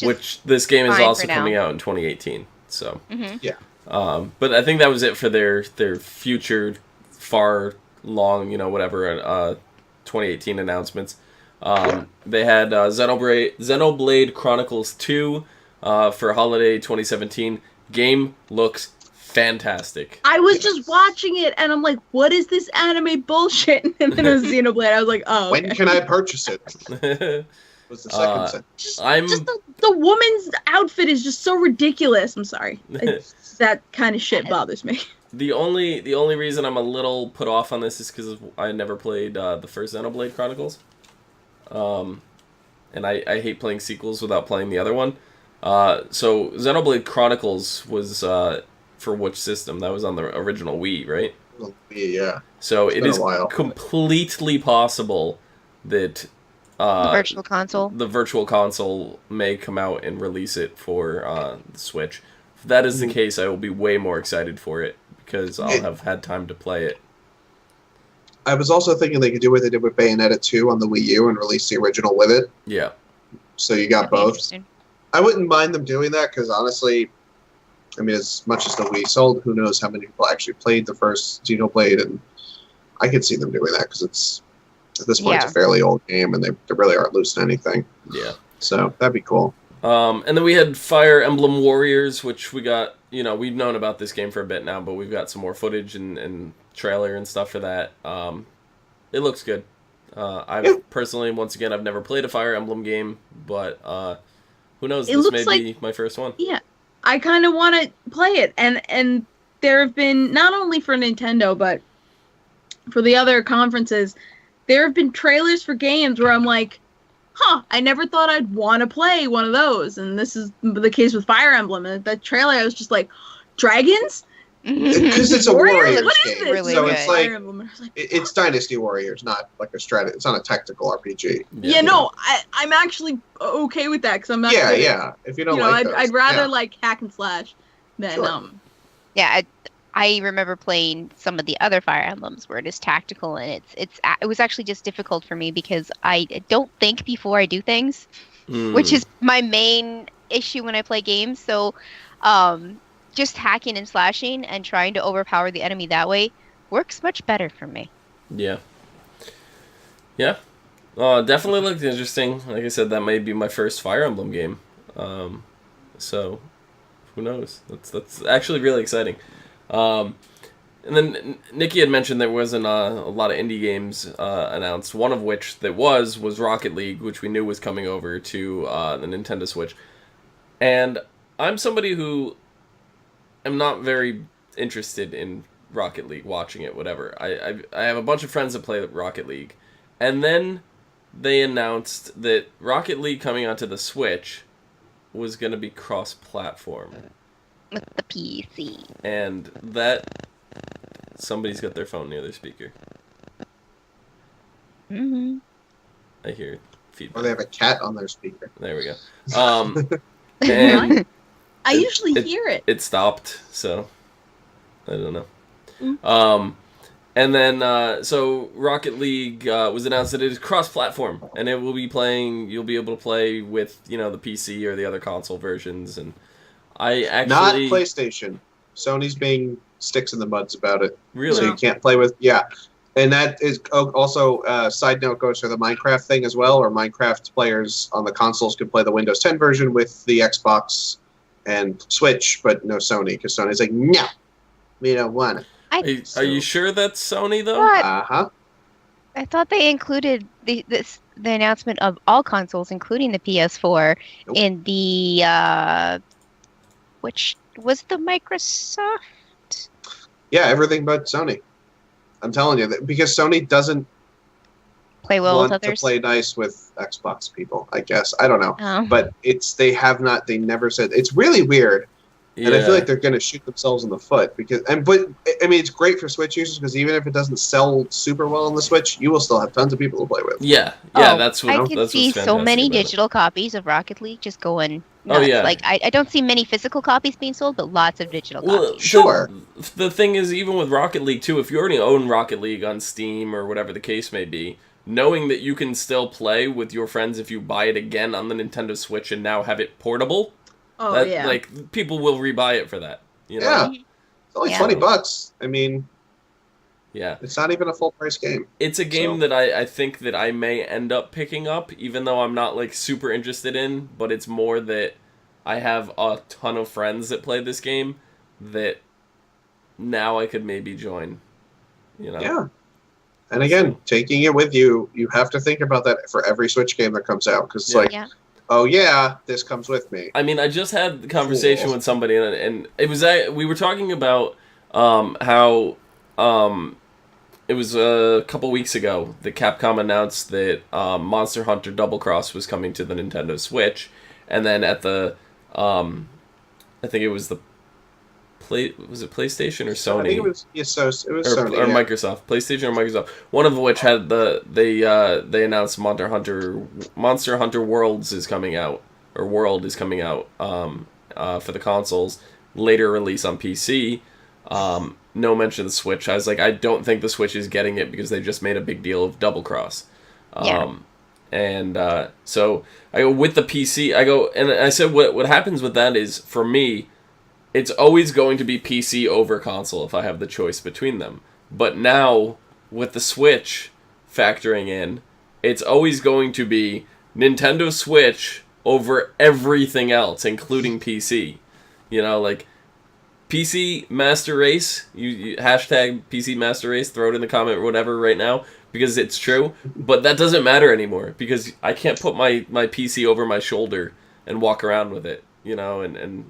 which this game is also coming out in 2018. So. Yeah. But I think that was it for their future, far long, 2018 announcements. They had Xenoblade Chronicles 2. For holiday 2017. Game looks fantastic. I was just watching it and I'm like, what is this anime bullshit? And then it was Xenoblade. I was like, oh. Okay. When can I purchase it? Was the second sentence. Just the woman's outfit is just so ridiculous. I'm sorry. That kind of shit bothers me. The only reason I'm a little put off on this is because I never played the first Xenoblade Chronicles. And I hate playing sequels without playing the other one. So Xenoblade Chronicles was for which system? That was on the original Wii, right? Yeah. So it is completely possible that the virtual console may come out and release it for the Switch. If that is the case, I will be way more excited for it because I'll have had time to play it. I was also thinking they could do what they did with Bayonetta 2 on the Wii U and release the original with it. Yeah. So you got both. I wouldn't mind them doing that because honestly, I mean, as much as the Wii sold, who knows how many people actually played the first Xenoblade, and I could see them doing that because it's at this point it's a fairly old game and they really aren't losing anything. Yeah. So that'd be cool. And then we had Fire Emblem Warriors, which we got, we've known about this game for a bit now, but we've got some more footage and trailer and stuff for that. It looks good. Personally, once again, I've never played a Fire Emblem game, but who knows? This may be my first one. Yeah, I kind of want to play it, and there have been not only for Nintendo but for the other conferences, there have been trailers for games where I'm like, I never thought I'd want to play one of those, and this is the case with Fire Emblem. And that trailer, I was just like, dragons? Because it's a Warriors game, really so good. it's like it's Dynasty Warriors, not like a strategy. It's not a tactical RPG. Yeah, no, I'm actually okay with that because I'm not. Yeah. If you don't like those, I'd rather like hack and slash than Yeah, I remember playing some of the other Fire Emblems where it is tactical, and it was actually just difficult for me because I don't think before I do things, which is my main issue when I play games. So, just hacking and slashing and trying to overpower the enemy that way works much better for me. Yeah. Yeah. Definitely looked interesting. Like I said, that may be my first Fire Emblem game. So, who knows? That's actually really exciting. And then Nikki had mentioned there wasn't a lot of indie games announced. One of which that was Rocket League, which we knew was coming over to the Nintendo Switch. And I'm somebody who am not very interested in Rocket League, watching it, whatever. I have a bunch of friends that play Rocket League. And then they announced that Rocket League coming onto the Switch was going to be cross-platform. With the PC. And that... Somebody's got their phone near their speaker. Mm-hmm. I hear feedback. Or they have a cat on their speaker. There we go. And I usually hear it. It stopped, so... I don't know. And then, so Rocket League was announced that it is cross-platform, and it will be you'll be able to play with, the PC or the other console versions, and I actually... Not PlayStation. Sony's being sticks in the muds about it. Really? So you can't play with... Yeah. And that is also, side note goes for the Minecraft thing as well, or Minecraft players on the consoles could play the Windows 10 version with the Xbox and Switch, but no Sony, because Sony's like, no, we don't want it. Are you sure that's Sony, though? Uh-huh. I thought they included the announcement of all consoles, including the PS4, in the, which was the Microsoft? Yeah, everything but Sony. I'm telling you, that because Sony doesn't play well with want others. to play nice with Xbox people, I guess. I don't know. Oh. But they never said, it's really weird. And I feel like they're going to shoot themselves in the foot but it's great for Switch users because even if it doesn't sell super well on the Switch, you will still have tons of people to play with. Yeah, that's what I can see so many digital copies of Rocket League just going nuts. Oh, yeah. Like I don't see many physical copies being sold, but lots of digital copies. Sure. The thing is, even with Rocket League too, if you already own Rocket League on Steam or whatever the case may be, knowing that you can still play with your friends if you buy it again on the Nintendo Switch and now have it portable. Like, people will rebuy it for that. Yeah. It's only $20. I mean, yeah, it's not even a full price game. It's a game that I think that I may end up picking up, even though I'm not, like, super interested in, but it's more that I have a ton of friends that play this game that now I could maybe join, Yeah. And again, taking it with you, you have to think about that for every Switch game that comes out, because oh yeah, this comes with me. I mean, I just had the conversation with somebody, and it was we were talking about how it was a couple weeks ago that Capcom announced that Monster Hunter Double Cross was coming to the Nintendo Switch, and then at the I think it was was it PlayStation or Sony? I think it was Sony or Microsoft. PlayStation or Microsoft. One of which had they announced Monster Hunter Worlds is coming out, or World is coming out for the consoles. Later release on PC. No mention of the Switch. I was like, I don't think the Switch is getting it because they just made a big deal of Double Cross. And so I go with the PC. And I said what happens with that is, for me, it's always going to be PC over console if I have the choice between them. But now, with the Switch factoring in, it's always going to be Nintendo Switch over everything else, including PC. Like, PC Master Race, you hashtag PC Master Race, throw it in the comment or whatever right now, because it's true. But that doesn't matter anymore, because I can't put my PC over my shoulder and walk around with it. And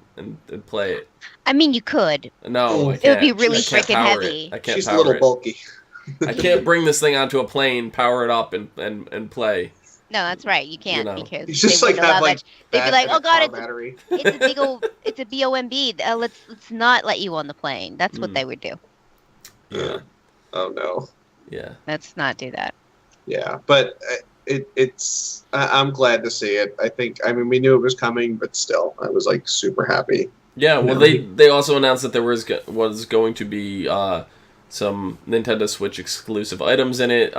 play it. I mean, you could. No, I can't. It would be really freaking heavy. I can't. She's a little bulky. I can't bring this thing onto a plane, power it up, and play. No, that's right. You can't because you just they wouldn't allow like they'd be like, "Oh God, battery. it's a big old, it's a BOMB. Let's not let you on the plane." That's what they would do. Yeah. Oh no. Yeah. Let's not do that. Yeah, but I'm glad to see it. I mean, we knew it was coming, but still, I was like super happy. Yeah, well, they also announced that there was going to be some Nintendo Switch exclusive items in it.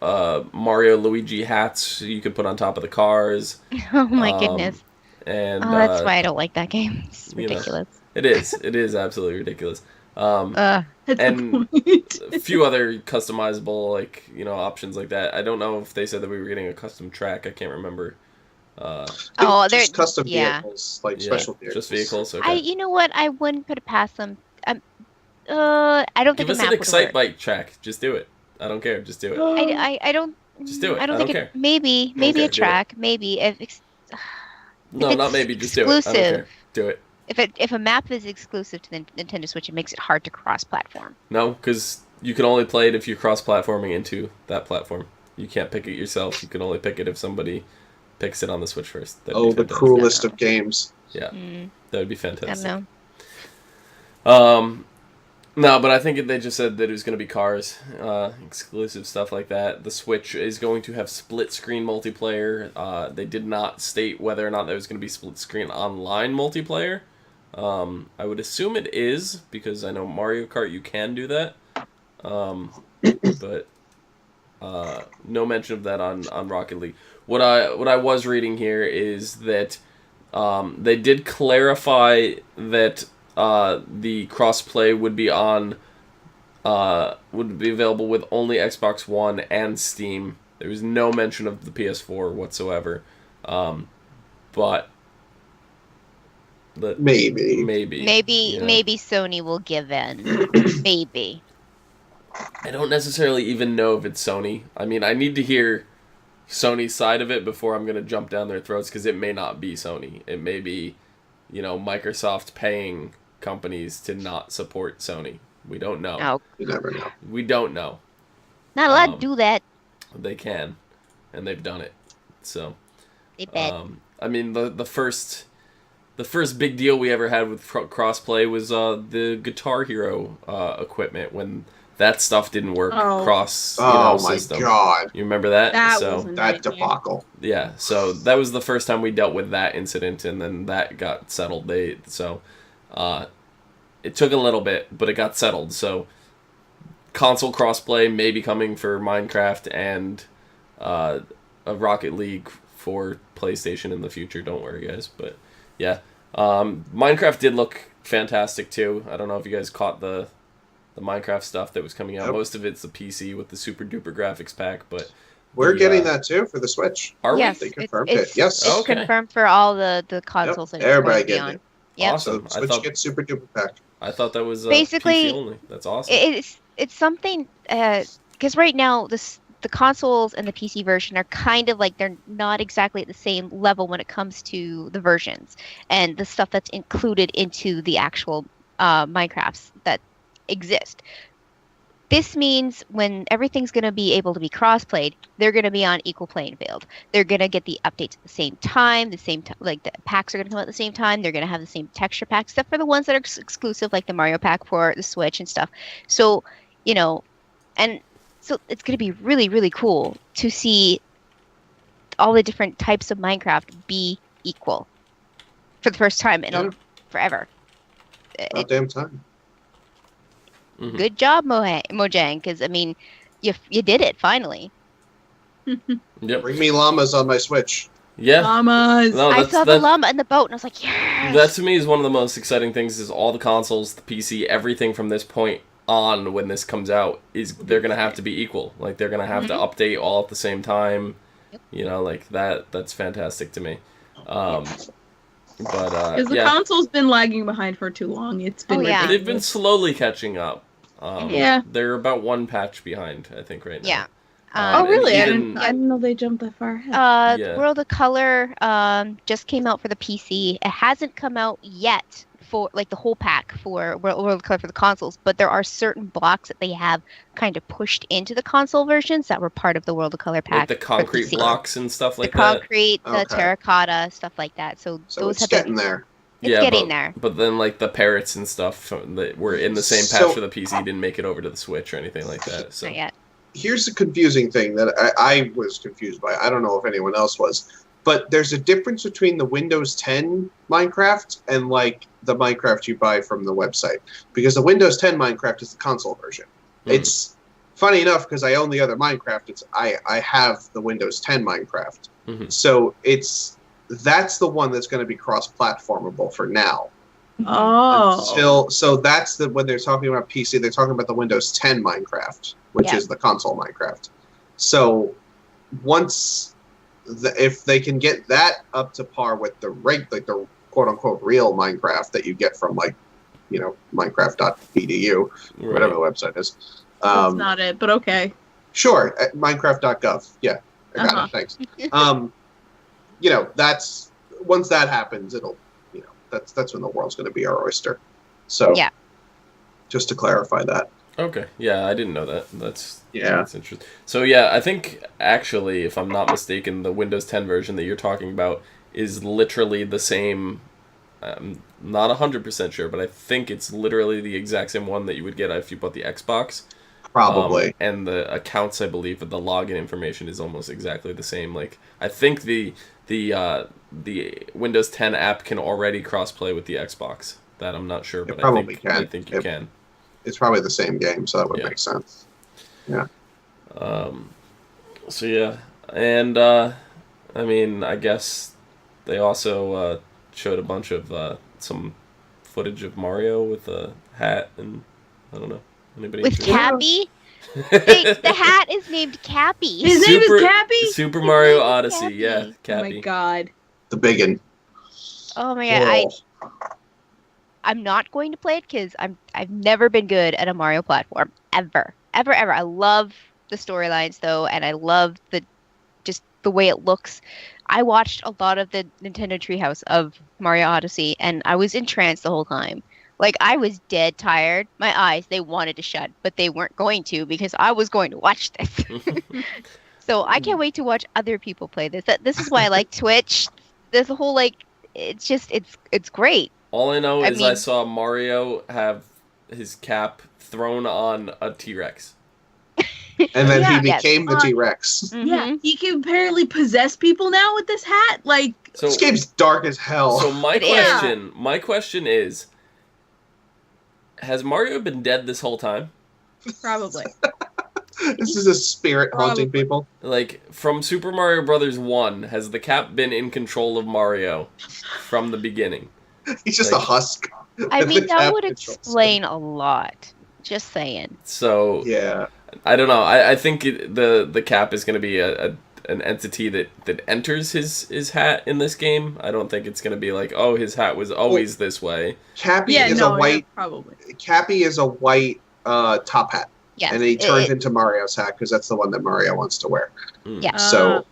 Mario Luigi hats you could put on top of the cars. Oh my goodness. And that's why I don't like that game. It's ridiculous. It is absolutely ridiculous. That's and the point. a few other customizable options like that. I don't know if they said that we were getting a custom track. I can't remember. They're just custom vehicles, special vehicles. Just vehicles. Okay. You know what? I wouldn't put it past them. I don't think give us an Excite Bike track. Just do it. I don't care. Just do it. I don't. Just do it. I don't think care. Maybe a track. Maybe no, not maybe. Just do it. I don't care. Do it. If a map is exclusive to the Nintendo Switch, it makes it hard to cross-platform. No, because you can only play it if you're cross-platforming into that platform. You can't pick it yourself. You can only pick it if somebody picks it on the Switch first. The cruelest of games. Yeah, that would be fantastic. I don't know. No, but I think they just said that it was going to be cars, exclusive stuff like that. The Switch is going to have split-screen multiplayer. They did not state whether or not there was going to be split-screen online multiplayer. I would assume it is, because I know Mario Kart you can do that. But no mention of that on Rocket League. What I was reading here is that they did clarify that the crossplay would be available with only Xbox One and Steam. There was no mention of the PS4 whatsoever. But maybe Sony will give in. Maybe. I don't necessarily even know if it's Sony. I mean, I need to hear Sony's side of it before I'm going to jump down their throats, because it may not be Sony. It may be, Microsoft paying companies to not support Sony. We don't know. No. You never know. We don't know. Not allowed to do that. They can, and they've done it. So, they bet. I mean, the first big deal we ever had with crossplay was the Guitar Hero equipment, when that stuff didn't work cross system. Oh my god! You remember that? That debacle. Yeah, so that was the first time we dealt with that incident, and then that got settled. It took a little bit, but it got settled. So console crossplay may be coming for Minecraft and a Rocket League for PlayStation in the future. Don't worry, guys. But yeah, Minecraft did look fantastic too. I don't know if you guys caught the Minecraft stuff that was coming out. Yep. Most of it's the PC with the super duper graphics pack, but we're getting that too for the Switch. Yes, they confirmed it. Yes, it's confirmed for all the consoles. Yep. Everybody getting it. Yep. Awesome. So Switch gets super duper pack. I thought that was basically PC only. That's awesome. It's something because right now the consoles and the PC version are kind of like they're not exactly at the same level when it comes to the versions and the stuff that's included into the actual Minecrafts that exist. This means when everything's going to be able to be cross-played, they're going to be on equal playing field. They're going to get the updates at the same time. Like the packs are going to come out at the same time. They're going to have the same texture packs, except for the ones that are exclusive, like the Mario pack for the Switch and stuff. So, and so it's going to be really, really cool to see all the different types of Minecraft be equal for the first time in forever. About damn time. Mm-hmm. Good job, Mojang, because, I mean, you did it, finally. Yep. Bring me llamas on my Switch. Yeah. Llamas. No, I saw the llama in the boat, and I was like, yes! That, to me, is one of the most exciting things, is all the consoles, the PC, everything from this point on, when this comes out, they're going to have to be equal. Like, they're going to have to update all at the same time. Yep. That's fantastic to me. Because the console's been lagging behind for too long. It's been They've been slowly catching up. Yeah. They're about one patch behind, I think, right now. Yeah. Oh, really? I didn't know they jumped that far ahead. World of Color just came out for the PC. It hasn't come out yet for the whole pack for World of Color for the consoles, but there are certain blocks that they have kind of pushed into the console versions that were part of the World of Color pack. Like the concrete blocks and stuff like that? The concrete, the terracotta, stuff like that. So those it's getting there. It's getting there. But then, the parrots and stuff that were in the same patch for the PC didn't make it over to the Switch or anything like that. So. Not yet. Here's the confusing thing that I was confused by. I don't know if anyone else was. But there's a difference between the Windows 10 Minecraft and, the Minecraft you buy from the website, because the Windows 10 Minecraft is the console version. It's funny enough because I own the other Minecraft. I have the Windows 10 Minecraft, so that's the one that's going to be cross-platformable for now. Oh. So that's when they're talking about PC, they're talking about the Windows 10 Minecraft, which is the console Minecraft. So once if they can get that up to par with the the quote unquote real Minecraft that you get from Minecraft.edu, whatever the website is. That's not it, but okay. Sure, at Minecraft.gov. Yeah, I got it. Thanks. That's once that happens, it'll that's when the world's going to be our oyster. So just to clarify that. Okay. Yeah, I didn't know that. That's interesting. So I think actually, if I'm not mistaken, the Windows 10 version that you're talking about is literally the same. I'm not 100% sure, but I think it's literally the exact same one that you would get if you bought the Xbox. Probably. And the accounts, I believe, the login information is almost exactly the same. Like, I think the Windows 10 app can already cross-play with the Xbox. That I'm not sure, but I think you can. It's probably the same game, so that would make sense. Yeah. And I mean, I guess they also showed a bunch of some footage of Mario with a hat, and I don't know. Anybody with Cappy? The hat is named Cappy. His name is Cappy? Super Mario Odyssey, yeah, Cappy. Oh my god. The biggin. Oh my god, I'm not going to play it because I've never been good at a Mario platform ever. I love the storylines though, and I love the way it looks. I watched a lot of the Nintendo Treehouse of Mario Odyssey, and I was entranced the whole time. Like, I was dead tired. My eyes, they wanted to shut, but they weren't going to because I was going to watch this. So I can't wait to watch other people play this. This is why I like Twitch. There's a whole it's great. All I know is I saw Mario have his cap thrown on a T-Rex. And then he became the T-Rex. Mm-hmm. Yeah, he can apparently possess people now with this hat. So this game's dark as hell. So my question is, has Mario been dead this whole time? Probably. This is a spirit haunting people. Like, from Super Mario Brothers 1, has the cap been in control of Mario from the beginning? He's just a husk. I mean, that would explain a lot. Just saying. So yeah, I don't know. I think the cap is going to be an entity that enters his hat in this game. I don't think it's going to be like, oh, his hat was always this way. Cappy is a white. Probably. Cappy is a white top hat. Yes, and he turns into Mario's hat because that's the one that Mario wants to wear. Yeah. So,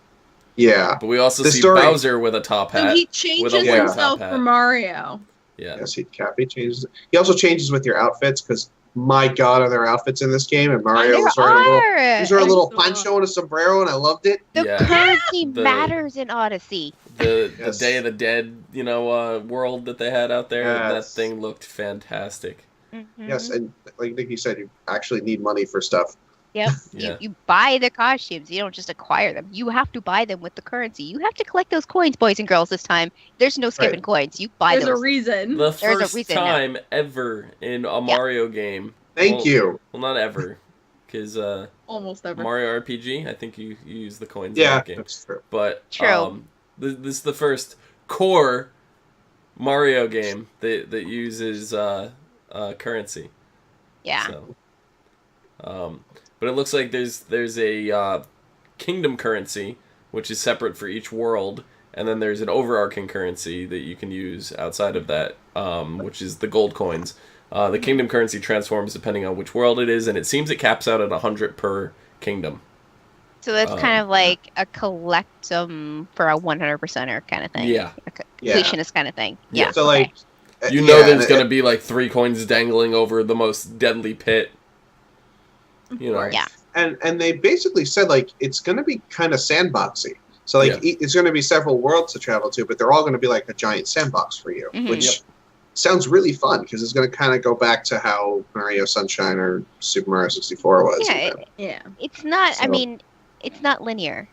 yeah. But we also see Bowser with a top hat. So he changes himself for Mario. Yeah. Yes, Cappy changes. He also changes with your outfits because, my God, are there outfits in this game? And Mario was wearing a little poncho and a sombrero, and I loved it. The currency matters in Odyssey. The Day of the Dead, world that they had out there. That thing looked fantastic. Mm-hmm. Yes, and like Nikki said, you actually need money for stuff. Yep. You buy the costumes. You don't just acquire them. You have to buy them with the currency. You have to collect those coins, boys and girls, this time. There's no skipping coins. You buy those. There's a reason. The first time ever in a Mario game. Thank you. Well, not ever. Because almost ever. Mario RPG, I think you use the coins in that game. Yeah, that's true. But this is the first core Mario game that uses currency. Yeah. So, but it looks like there's a kingdom currency, which is separate for each world, and then there's an overarching currency that you can use outside of that, which is the gold coins. The kingdom currency transforms depending on which world it is, and it seems it caps out at 100 per kingdom. So that's kind of like a collectum for a 100%er kind of thing. Yeah. A completionist kind of thing. Yeah. So like, there's going to be like 3 coins dangling over the most deadly pit. Yeah. And they basically said like it's going to be kind of sandboxy. So like it's going to be several worlds to travel to, but they're all going to be like a giant sandbox for you, which sounds really fun because it's going to kind of go back to how Mario Sunshine or Super Mario 64 was. Yeah. It's not. I mean, it's not linear.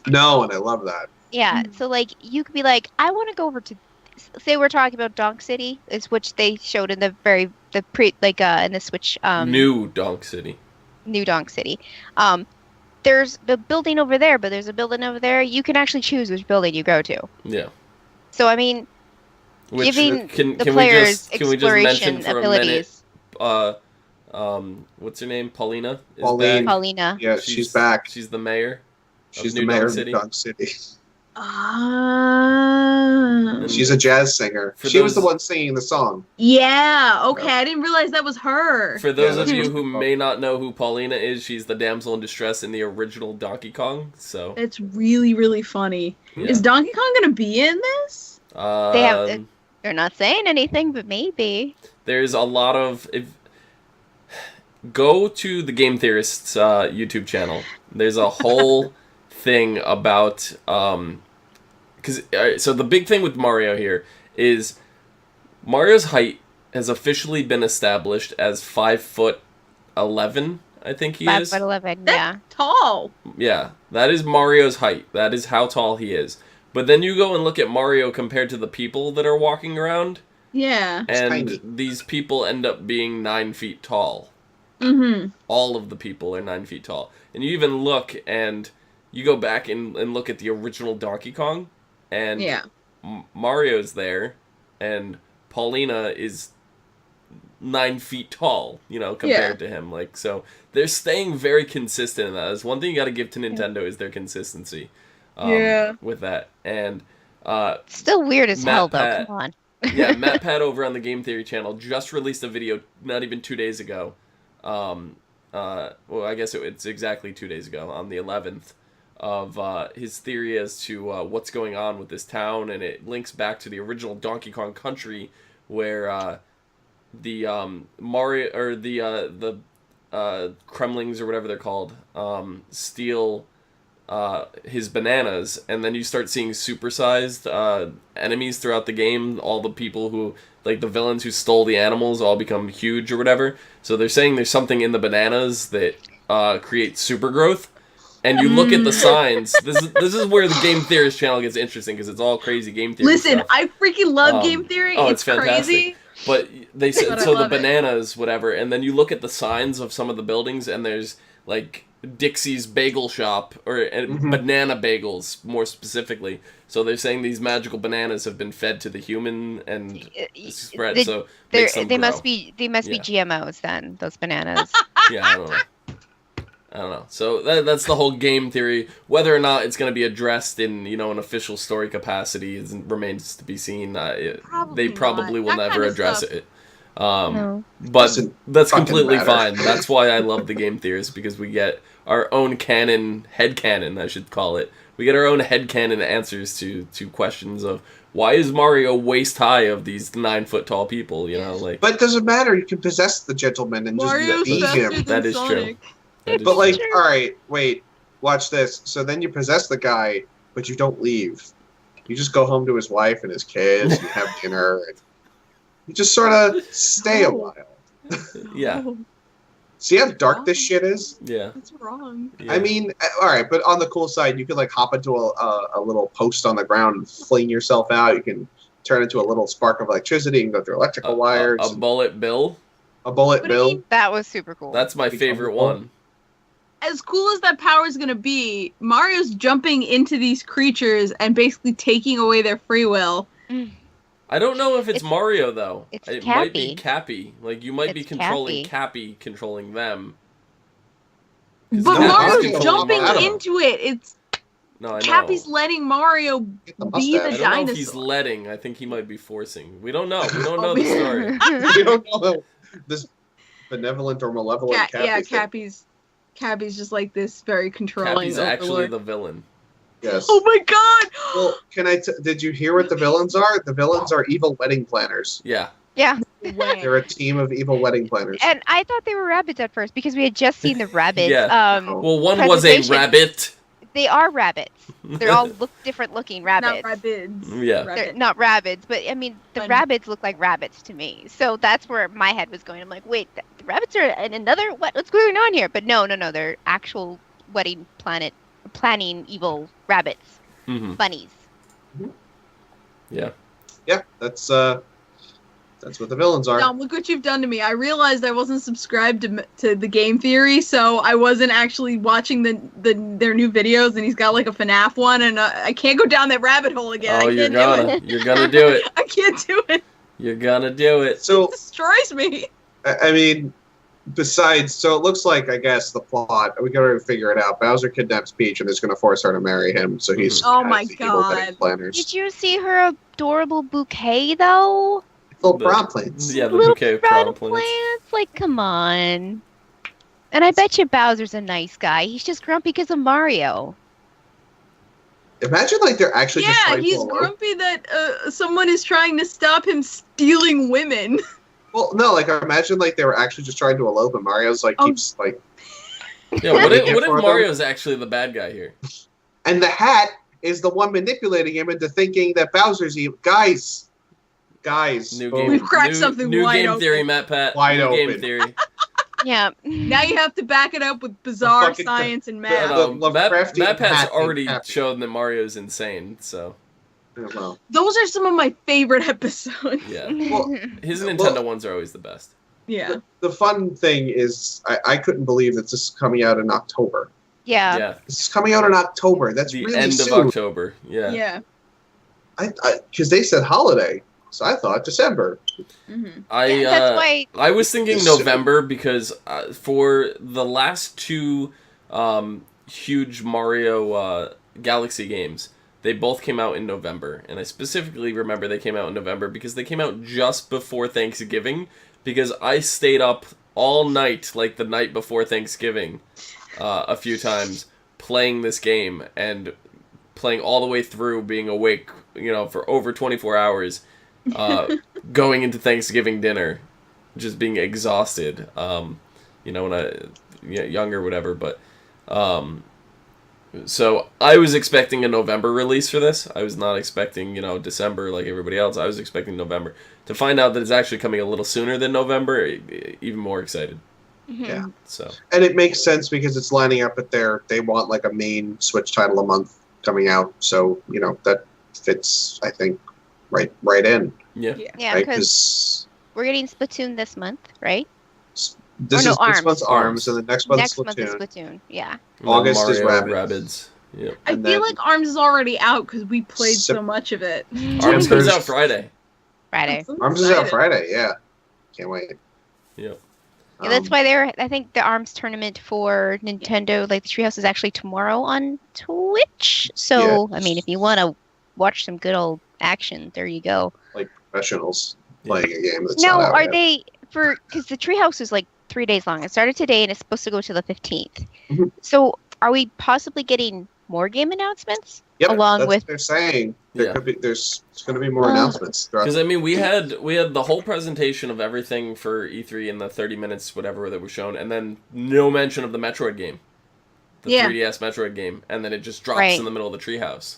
No, and I love that. Yeah. So like you could be like, I want to go over to say we're talking about Donk City, is which they showed in in the Switch. New Donk City. New Donk City. There's a building over there, but there's a building over there. You can actually choose which building you go to. Yeah. So I mean, giving the players exploration abilities. What's her name? Paulina. Paulina. Yeah, she's back. She's the mayor. She's the mayor of Donk City. She's a jazz singer. She was the one singing the song. Yeah, okay. I didn't realize that was her. For those of you who may not know who Paulina is, she's the damsel in distress in the original Donkey Kong. So it's really, really funny. Yeah. Is Donkey Kong gonna be in this? They're not saying anything, but maybe. There's a lot of... Go to the Game Theorist's YouTube channel. There's a whole thing about... so the big thing with Mario here is Mario's height has officially been established as 5'11", I think he is. 5'11", yeah. yeah. Tall. Yeah, that is Mario's height. That is how tall he is. But then you go and look at Mario compared to the people that are walking around. Yeah. And these people end up being 9 feet tall. Mm-hmm. All of the people are 9 feet tall. And you even look and you go back and look at the original Donkey Kong. And Mario's there, and Paulina is 9 feet tall, compared to him. Like, so they're staying very consistent in that. That's one thing you got to give to Nintendo is their consistency. With that, and still weird as hell though. Come on. Yeah, Matt Pat over on the Game Theory channel just released a video not even 2 days ago. Well, I guess it's exactly 2 days ago on the 11th. Of his theory as to what's going on with this town, and it links back to the original Donkey Kong Country, where the Mario or the Kremlings or whatever they're called steal his bananas, and then you start seeing supersized enemies throughout the game. All the people who, like the villains who stole the animals, all become huge or whatever. So they're saying there's something in the bananas that creates super growth. And you look at the signs. This is where the Game Theorist channel gets interesting because it's all crazy game theory. Listen, stuff. I freaking love game theory. Oh, it's fantastic. Crazy. But they said so the bananas, whatever, and then you look at the signs of some of the buildings, and there's like Dixie's Bagel Shop or banana bagels, more specifically. So they're saying these magical bananas have been fed to the human and spread. They must be GMOs then. Those bananas. Yeah, I don't know. So that's the whole game theory. Whether or not it's going to be addressed in an official story capacity remains to be seen. They probably will never address it. No. But that's completely fine. That's why I love the game theories, because we get our own headcanon, I should call it. We get our own headcanon answers to questions of why is Mario waist high of these 9 foot tall people, But it doesn't matter. You can possess the gentleman and just be him. That is true. But all right, wait, watch this. So then you possess the guy, but you don't leave. You just go home to his wife and his kids, and have dinner, and you just sort of stay a while. Yeah. See how dark this shit is? Yeah. That's wrong. Yeah. I mean, all right, but on the cool side, you could hop into a little post on the ground and fling yourself out. You can turn into a little spark of electricity and go through electrical wires. A bullet bill? A bullet bill. That was super cool. That's my favorite one. As cool as that power is going to be, Mario's jumping into these creatures and basically taking away their free will. I don't know if it's Mario, though. It might be Cappy. Like, you might be controlling Cappy controlling them. But Mario's jumping into it. It's No, I know. Cappy's letting Mario be the dinosaur. I don't know if he's letting. I think he might be forcing. We don't know. We don't know the story. We don't know this benevolent or malevolent Cappy. Yeah, Cappy's just like this very controlling Cappy's actually the villain. Yes. Oh my god! Well, did you hear what the villains are? The villains are evil wedding planners. Yeah. Yeah. They're a team of evil wedding planners. And I thought they were rabbits at first because we had just seen the rabbits. Yeah. Well, one was a rabbit. They are rabbits. They're all different looking rabbits. Not rabbits. Yeah. They're not rabbits, but I mean, the rabbits look like rabbits to me. So that's where my head was going. I'm like, wait, the rabbits are in another, what's going on here? But no, they're actual wedding planning evil rabbits. Mm-hmm. Bunnies. Yeah. Yeah, that's what the villains are. Dom, look what you've done to me. I realized I wasn't subscribed to the Game Theory, so I wasn't actually watching their new videos, and he's got like a FNAF one, and I can't go down that rabbit hole again. Oh, You're gonna do it. I can't do it. You're gonna do it. So It destroys me. I mean, besides, so it looks like, I guess, the plot, we gotta figure it out. Bowser kidnaps Peach and is gonna force her to marry him, so he's Oh my the evil wedding God. planners. Did you see her adorable bouquet though? Little prom plants. Yeah, the Little bouquet of prom prom plants. Like, come on. And I bet you Bowser's a nice guy. He's just grumpy because of Mario. Imagine, like, they're actually just Yeah, trying he's to elope. grumpy that someone is trying to stop him stealing women. Well, no, like, imagine, like, they were actually just trying to elope, and Mario's, like, keeps, like... Yeah, what Making it if for them. Mario's actually the bad guy here? And the hat is the one manipulating him into thinking that Bowser's evil. Guys. New boom. game. We've cracked something new wide game open. theory, Matt Pat. Wide new game open. theory. Yeah. Now you have to back it up with bizarre fucking- science and the- math. the Matt Lovecraftian Pat's hat already ain't happy. shown that Mario's insane, so Well, Those are some of my favorite episodes. yeah. well, His Nintendo ones are always the best. Yeah. the fun thing is, I couldn't believe that this is coming out in October. Yeah. Yeah. This is coming out in October. That's The really end soon. of October. Yeah. Yeah. Because they said holiday, so I thought December. Mm-hmm. That's why. I was thinking It's November because for the last two huge Mario Galaxy games, they both came out in November. And I specifically remember they came out in November because they came out just before Thanksgiving, because I stayed up all night, like the night before Thanksgiving, a few times, playing this game and playing all the way through, being awake, for over 24 hours, going into Thanksgiving dinner, just being exhausted, when I younger, whatever, but so I was expecting a November release for this. I was not expecting, December like everybody else. I was expecting November. To find out that it's actually coming a little sooner than November, even more excited. Yeah. So. And it makes sense because it's lining up at they want like a main Switch title a month coming out. So, that fits, I think, right in. Yeah. Yeah, Right? because we're getting Splatoon this month, right? This month's Arms, and the next month's Next month is Splatoon. Splatoon. Yeah. August is Mario Rabbids. Yep. I And feel then- like ARMS is already out because we played Sep- so much of it. Arms comes First- out Friday. Friday. I'm Arms is out excited. Friday, yeah. Can't wait. Yep. Yeah, that's why I think the ARMS tournament for Nintendo, like the Treehouse, is actually tomorrow on Twitch. So, I mean, if you want to watch some good old action, there you go. Like professionals playing a game that's Now, not out are yet. they because the Treehouse is like 3 days long. It started today and it's supposed to go to the 15th. Mhm. So, are we possibly getting more game announcements Yep, along that's with? what they're saying. Yeah. There's going to be more announcements throughout. Because we had the whole presentation of everything for E3 in the 30 minutes whatever that was shown, and then no mention of the Metroid game, the Yeah. 3DS Metroid game, and then it just drops Right. in the middle of the treehouse.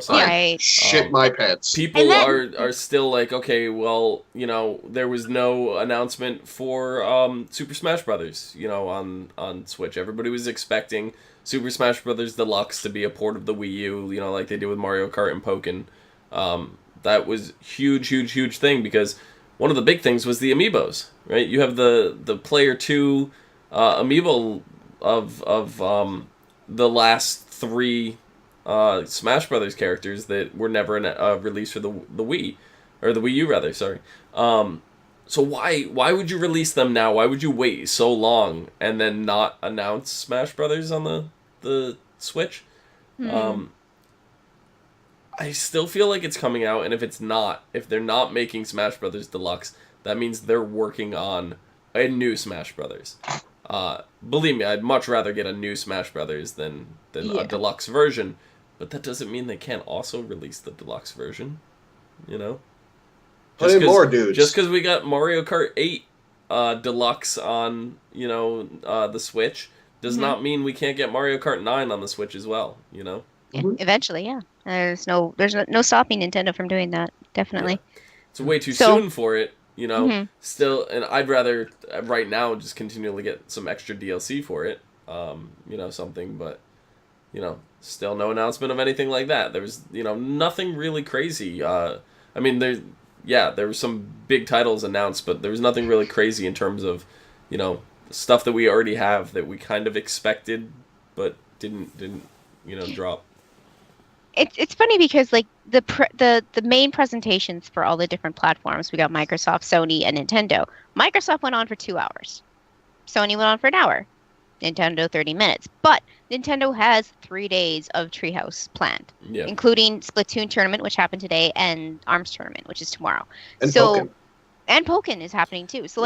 So Right. Shit my pants. people And then- are still like, okay, well, there was no announcement for Super Smash Brothers, on Switch. Everybody was expecting Super Smash Brothers Deluxe to be a port of the Wii U, like they did with Mario Kart and Pokken. That was huge thing because one of the big things was the amiibos, right? You have the Player 2 amiibo of the last 3 Smash Brothers characters that were never released for the Wii, or the Wii U rather. Sorry. So why would you release them now? Why would you wait so long and then not announce Smash Brothers on the Switch? I still feel like it's coming out, and if they're not making Smash Brothers Deluxe, that means they're working on a new Smash Brothers. Believe me, I'd much rather get a new Smash Brothers than a deluxe version, but that doesn't mean they can't also release the deluxe version, Put in more dudes. Just because we got Mario Kart 8 Deluxe on, the Switch, does not mean we can't get Mario Kart 9 on the Switch as well, Yeah, eventually, yeah. There's no stopping Nintendo from doing that. Definitely. Yeah. It's way too So- soon for it, Still, and I'd rather right now just continually get some extra DLC for it, something, but still no announcement of anything like that. There was, nothing really crazy. I mean, yeah, there were some big titles announced, but there was nothing really crazy in terms of, stuff that we already have that we kind of expected, but didn't drop. It's funny because like the main presentations for all the different platforms, we got Microsoft, Sony, and Nintendo. Microsoft went on for 2 hours. Sony went on for an hour. Nintendo 30 minutes. But Nintendo has 3 days of Treehouse planned, including Splatoon tournament, which happened today, and ARMS tournament, which is tomorrow. And Pokken is happening too. So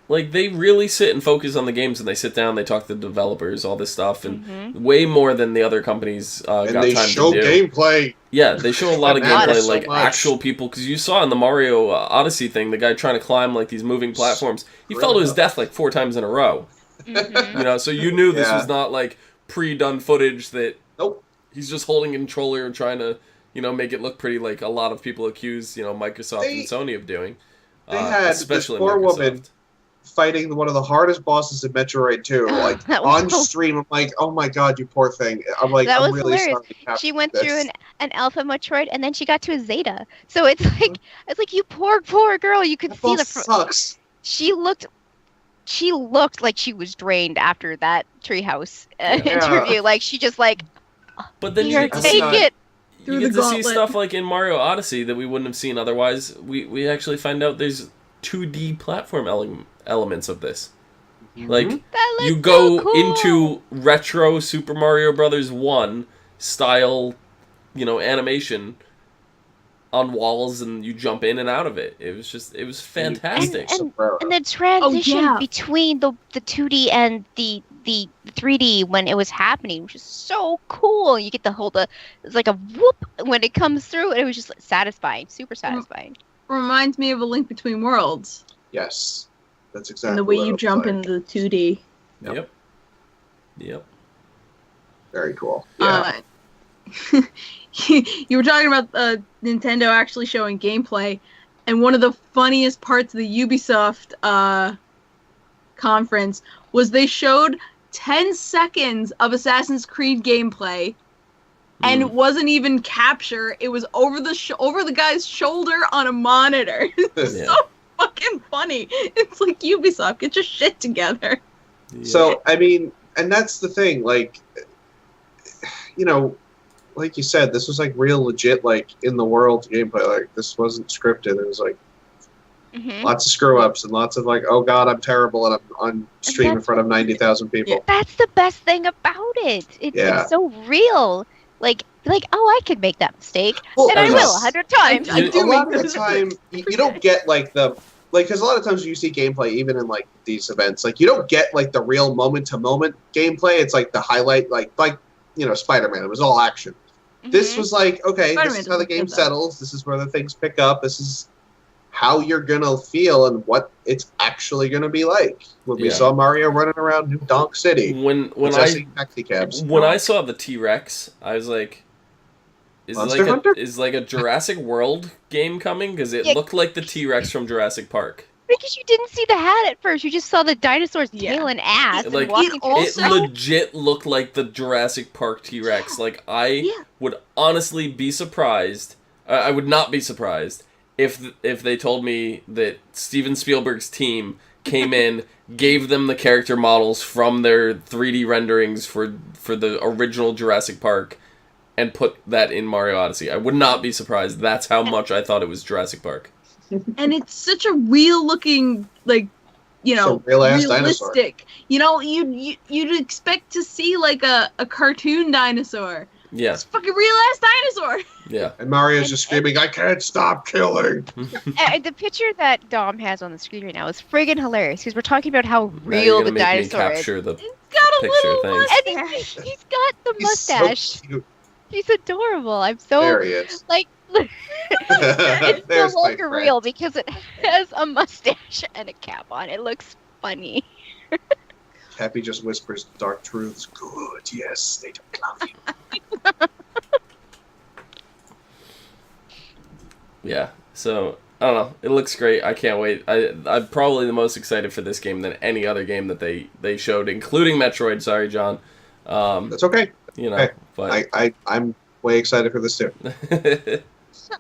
like they really sit and focus on the games, and they sit down, they talk to the developers, all this stuff, and way more than the other companies got time to do. And they show gameplay. Yeah, they show a lot of gameplay, like actual people, because you saw in the Mario Odyssey thing, the guy trying to climb like these moving platforms, he fell to his death like 4 times in a row. So you knew this was not like pre-done footage that he's just holding a controller and trying to, make it look pretty, like a lot of people accuse, Microsoft and Sony of doing. They had especially this poor Microsoft. woman fighting one of the hardest bosses in Metroid 2, like on stream. I'm like, oh my god, you poor thing. I'm like, I'm really sorry. She went through an alpha Metroid, and then she got to a Zeta. So it's like you poor girl. You could see sucks. She looked like she was drained after that Treehouse interview. Like she just like. But then you get to see stuff like in Mario Odyssey that we wouldn't have seen otherwise. We actually find out there's 2D platform elements of this. Like you go into retro Super Mario Brothers 1 style, animation on walls, and you jump in and out of it. It was fantastic. And the transition between the 2D and the 3D when it was happening, which is so cool. You get to hold it's like a whoop when it comes through, and it was just satisfying, super satisfying. Reminds me of A Link Between Worlds. Yes, that's exactly. And the way you jump into 2D. Yep. Very cool. Yeah. You were talking about Nintendo actually showing gameplay, and one of the funniest parts of the Ubisoft conference was they showed 10 seconds of Assassin's Creed gameplay, and it wasn't even capture. It was over the guy's shoulder on a monitor. It's so fucking funny. It's like, Ubisoft, get your shit together. Yeah. So, I mean, and that's the thing, like, like you said, this was like real legit, like in the world gameplay. Like this wasn't scripted. It was like lots of screw ups and lots of like, oh god, I'm terrible, and I'm on stream in front of 90,000 people. That's the best thing about it. It's so real. Like, oh, I could make that mistake, and I will 100 times. A lot of the time, you don't get like because a lot of times you see gameplay even in like these events, like you don't get like the real moment to moment gameplay. It's like the highlight, like Spider-Man. It was all action. This was like, okay, Spider-Man, this is how the game settles. This is where the things pick up. This is how you're gonna feel and what it's actually gonna be like. When we saw Mario running around New Donk City, when I saw the T-Rex, I was like, is like a Jurassic World game coming? Because it looked like the T-Rex from Jurassic Park. Because you didn't see the hat at first. You just saw the dinosaur's tail and ass. Like, it legit looked like the Jurassic Park T-Rex. Like, I would honestly be surprised. I would not be surprised if they told me that Steven Spielberg's team came in, gave them the character models from their 3D renderings for the original Jurassic Park, and put that in Mario Odyssey. I would not be surprised. That's how much I thought it was Jurassic Park. And it's such a real looking, like, realistic. Dinosaur. You'd expect to see like a cartoon dinosaur. Yeah. It's a fucking real ass dinosaur. Yeah. And Mario's just screaming, I can't stop killing. The picture that Dom has on the screen right now is friggin' hilarious, because we're talking about how real the dinosaur is. The it's got a little mustache. And he's got the mustache. So cute. He's adorable. I'm so there he is. Like it's no longer real because it has a mustache and a cap on. It looks funny. Happy just whispers dark truths. Good, yes, they don't love you. Yeah, so I don't know. It looks great. I can't wait. I'm probably the most excited for this game than any other game that they showed, including Metroid. Sorry, John. That's okay. But I'm way excited for this too.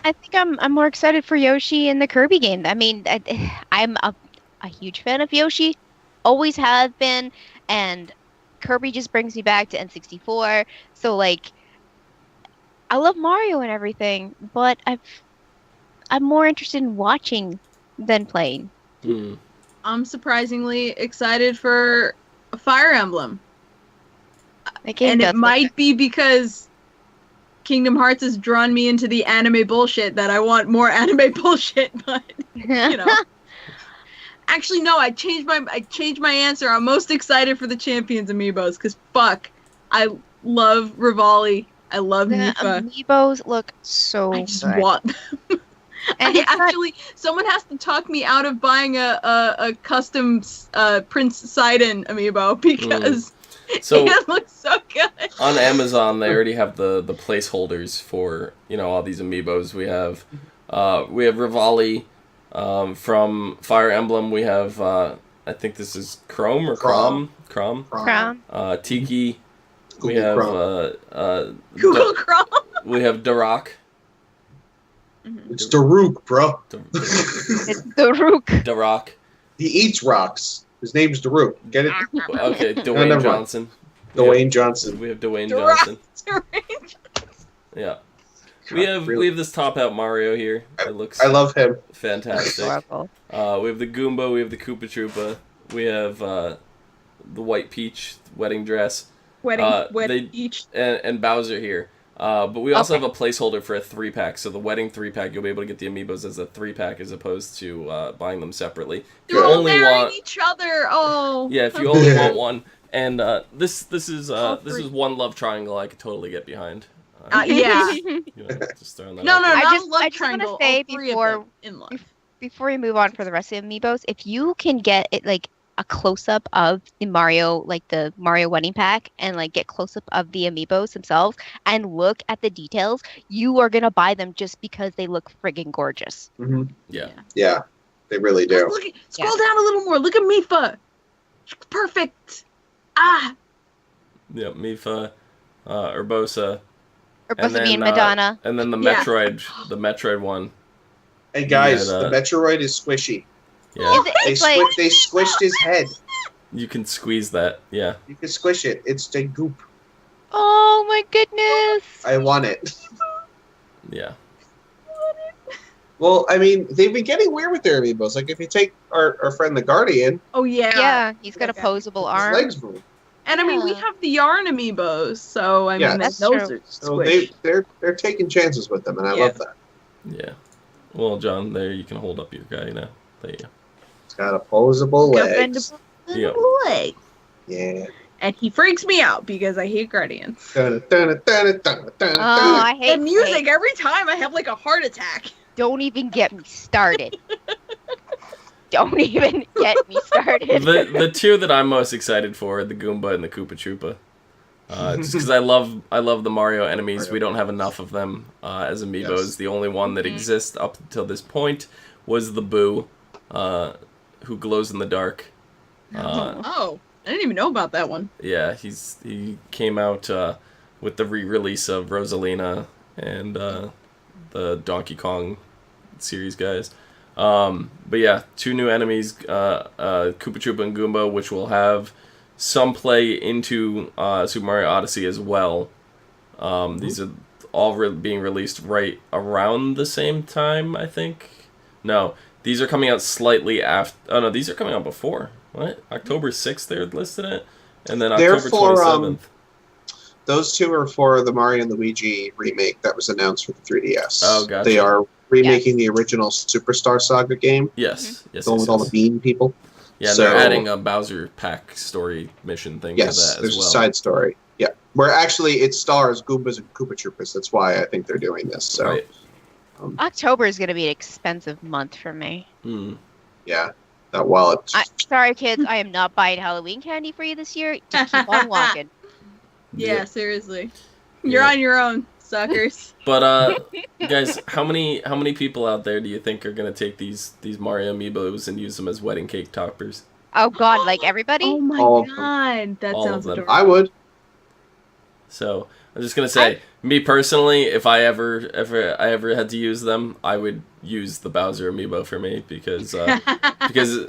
I think I'm more excited for Yoshi in the Kirby game. I mean, I'm a huge fan of Yoshi, always have been, and Kirby just brings me back to N64. So like, I love Mario and everything, but I'm more interested in watching than playing. I'm surprisingly excited for Fire Emblem. And it might be because Kingdom Hearts has drawn me into the anime bullshit that I want more anime bullshit, but you know. Actually, no, I changed my answer. I'm most excited for the Champions amiibos because fuck, I love Rivali. I love The Mifa. amiibos look so I just good. want them. Someone has to talk me out of buying a custom Prince Sidon amiibo because it looks so good. On Amazon, they already have the placeholders for all these amiibos. We have Rivali from Fire Emblem. We have I think this is Chrome or Crom. Tiki. Google we have Google Chrome. We have Darak. It's Daruk, bro. It's Daruk. Darak. He eats rocks. His name's Daruk. Get it? Okay, Dwayne Johnson. Dwayne Johnson. We have Dwayne Johnson. Yeah. We have this top out Mario here. It looks. I love him. Fantastic. We have the Goomba. We have the Koopa Troopa. We have the White Peach wedding dress. Wedding Peach. And Bowser here. But we also have a placeholder for a 3-pack. So the wedding 3-pack, you'll be able to get the amiibos as a 3-pack as opposed to buying them separately. They're all marrying each other. Oh. Yeah, if you only want one. And this is one love triangle I could totally get behind. Yeah. Just throwing that No, out there. I just want to say before we move on for the rest of the amiibos, if you can get it like a close up of the Mario wedding pack and like get close up of the amiibos themselves and look at the details, you are gonna buy them just because they look friggin' gorgeous. Mm-hmm. Yeah, they really do. Scroll down a little more. Look at Mifa. Perfect. Yeah, Mifa, Urbosa. Urbosa being Madonna. And then the Metroid, the Metroid one. Hey guys, the Metroid is squishy. Yeah. They squished his head. You can squeeze that, yeah. You can squish it. It's a goop. Oh my goodness! I want it. Yeah. Well, I mean, they've been getting weird with their amiibos. Like, if you take our friend the Guardian... Oh, yeah. Yeah, he's got a posable arm. His legs move. And, I mean, we have the yarn amiibos, so, I mean, those are so they're taking chances with them, and I love that. Yeah. Well, John, there you can hold up your guy now. There you go. He's got opposable legs. Yeah. And he freaks me out because I hate Guardians. I hate the music every time I have like a heart attack. Don't even get me started. Don't even get me started. The two that I'm most excited for are the Goomba and the Koopa Troopa. Just because I love the Mario enemies. We don't have enough of them as amiibos. Yes. The only one that exists up until this point was the Boo, who glows in the dark. I didn't even know about that one. Yeah, he came out with the re-release of Rosalina and the Donkey Kong series guys. But yeah, two new enemies, Koopa Troopa and Goomba, which will have some play into Super Mario Odyssey as well. These are all being released right around the same time, I think. No, these are coming out slightly after. Oh no, these are coming out before. What? October 6th they're listed at? And then October 27th. Those two are for the Mario and Luigi remake that was announced for the 3DS. Oh, gotcha. They are remaking the original Superstar Saga game. Yes. Yes. The one with all the bean people. Yeah, and they're adding a Bowser Pack story mission thing to that as well. Yes, there's a side story. Yeah. Where actually it stars Goombas and Koopa Troopas. That's why I think they're doing this. So. Right. October is going to be an expensive month for me. Yeah. That wallet. Sorry, kids. I am not buying Halloween candy for you this year. Just keep on walking. Yeah, seriously. You're on your own, suckers. But guys, how many people out there do you think are gonna take these Mario amiibos and use them as wedding cake toppers? Oh God, like everybody? Oh my God, that sounds adorable. I would. So I'm just gonna say, me personally, if I ever had to use them, I would use the Bowser amiibo for me because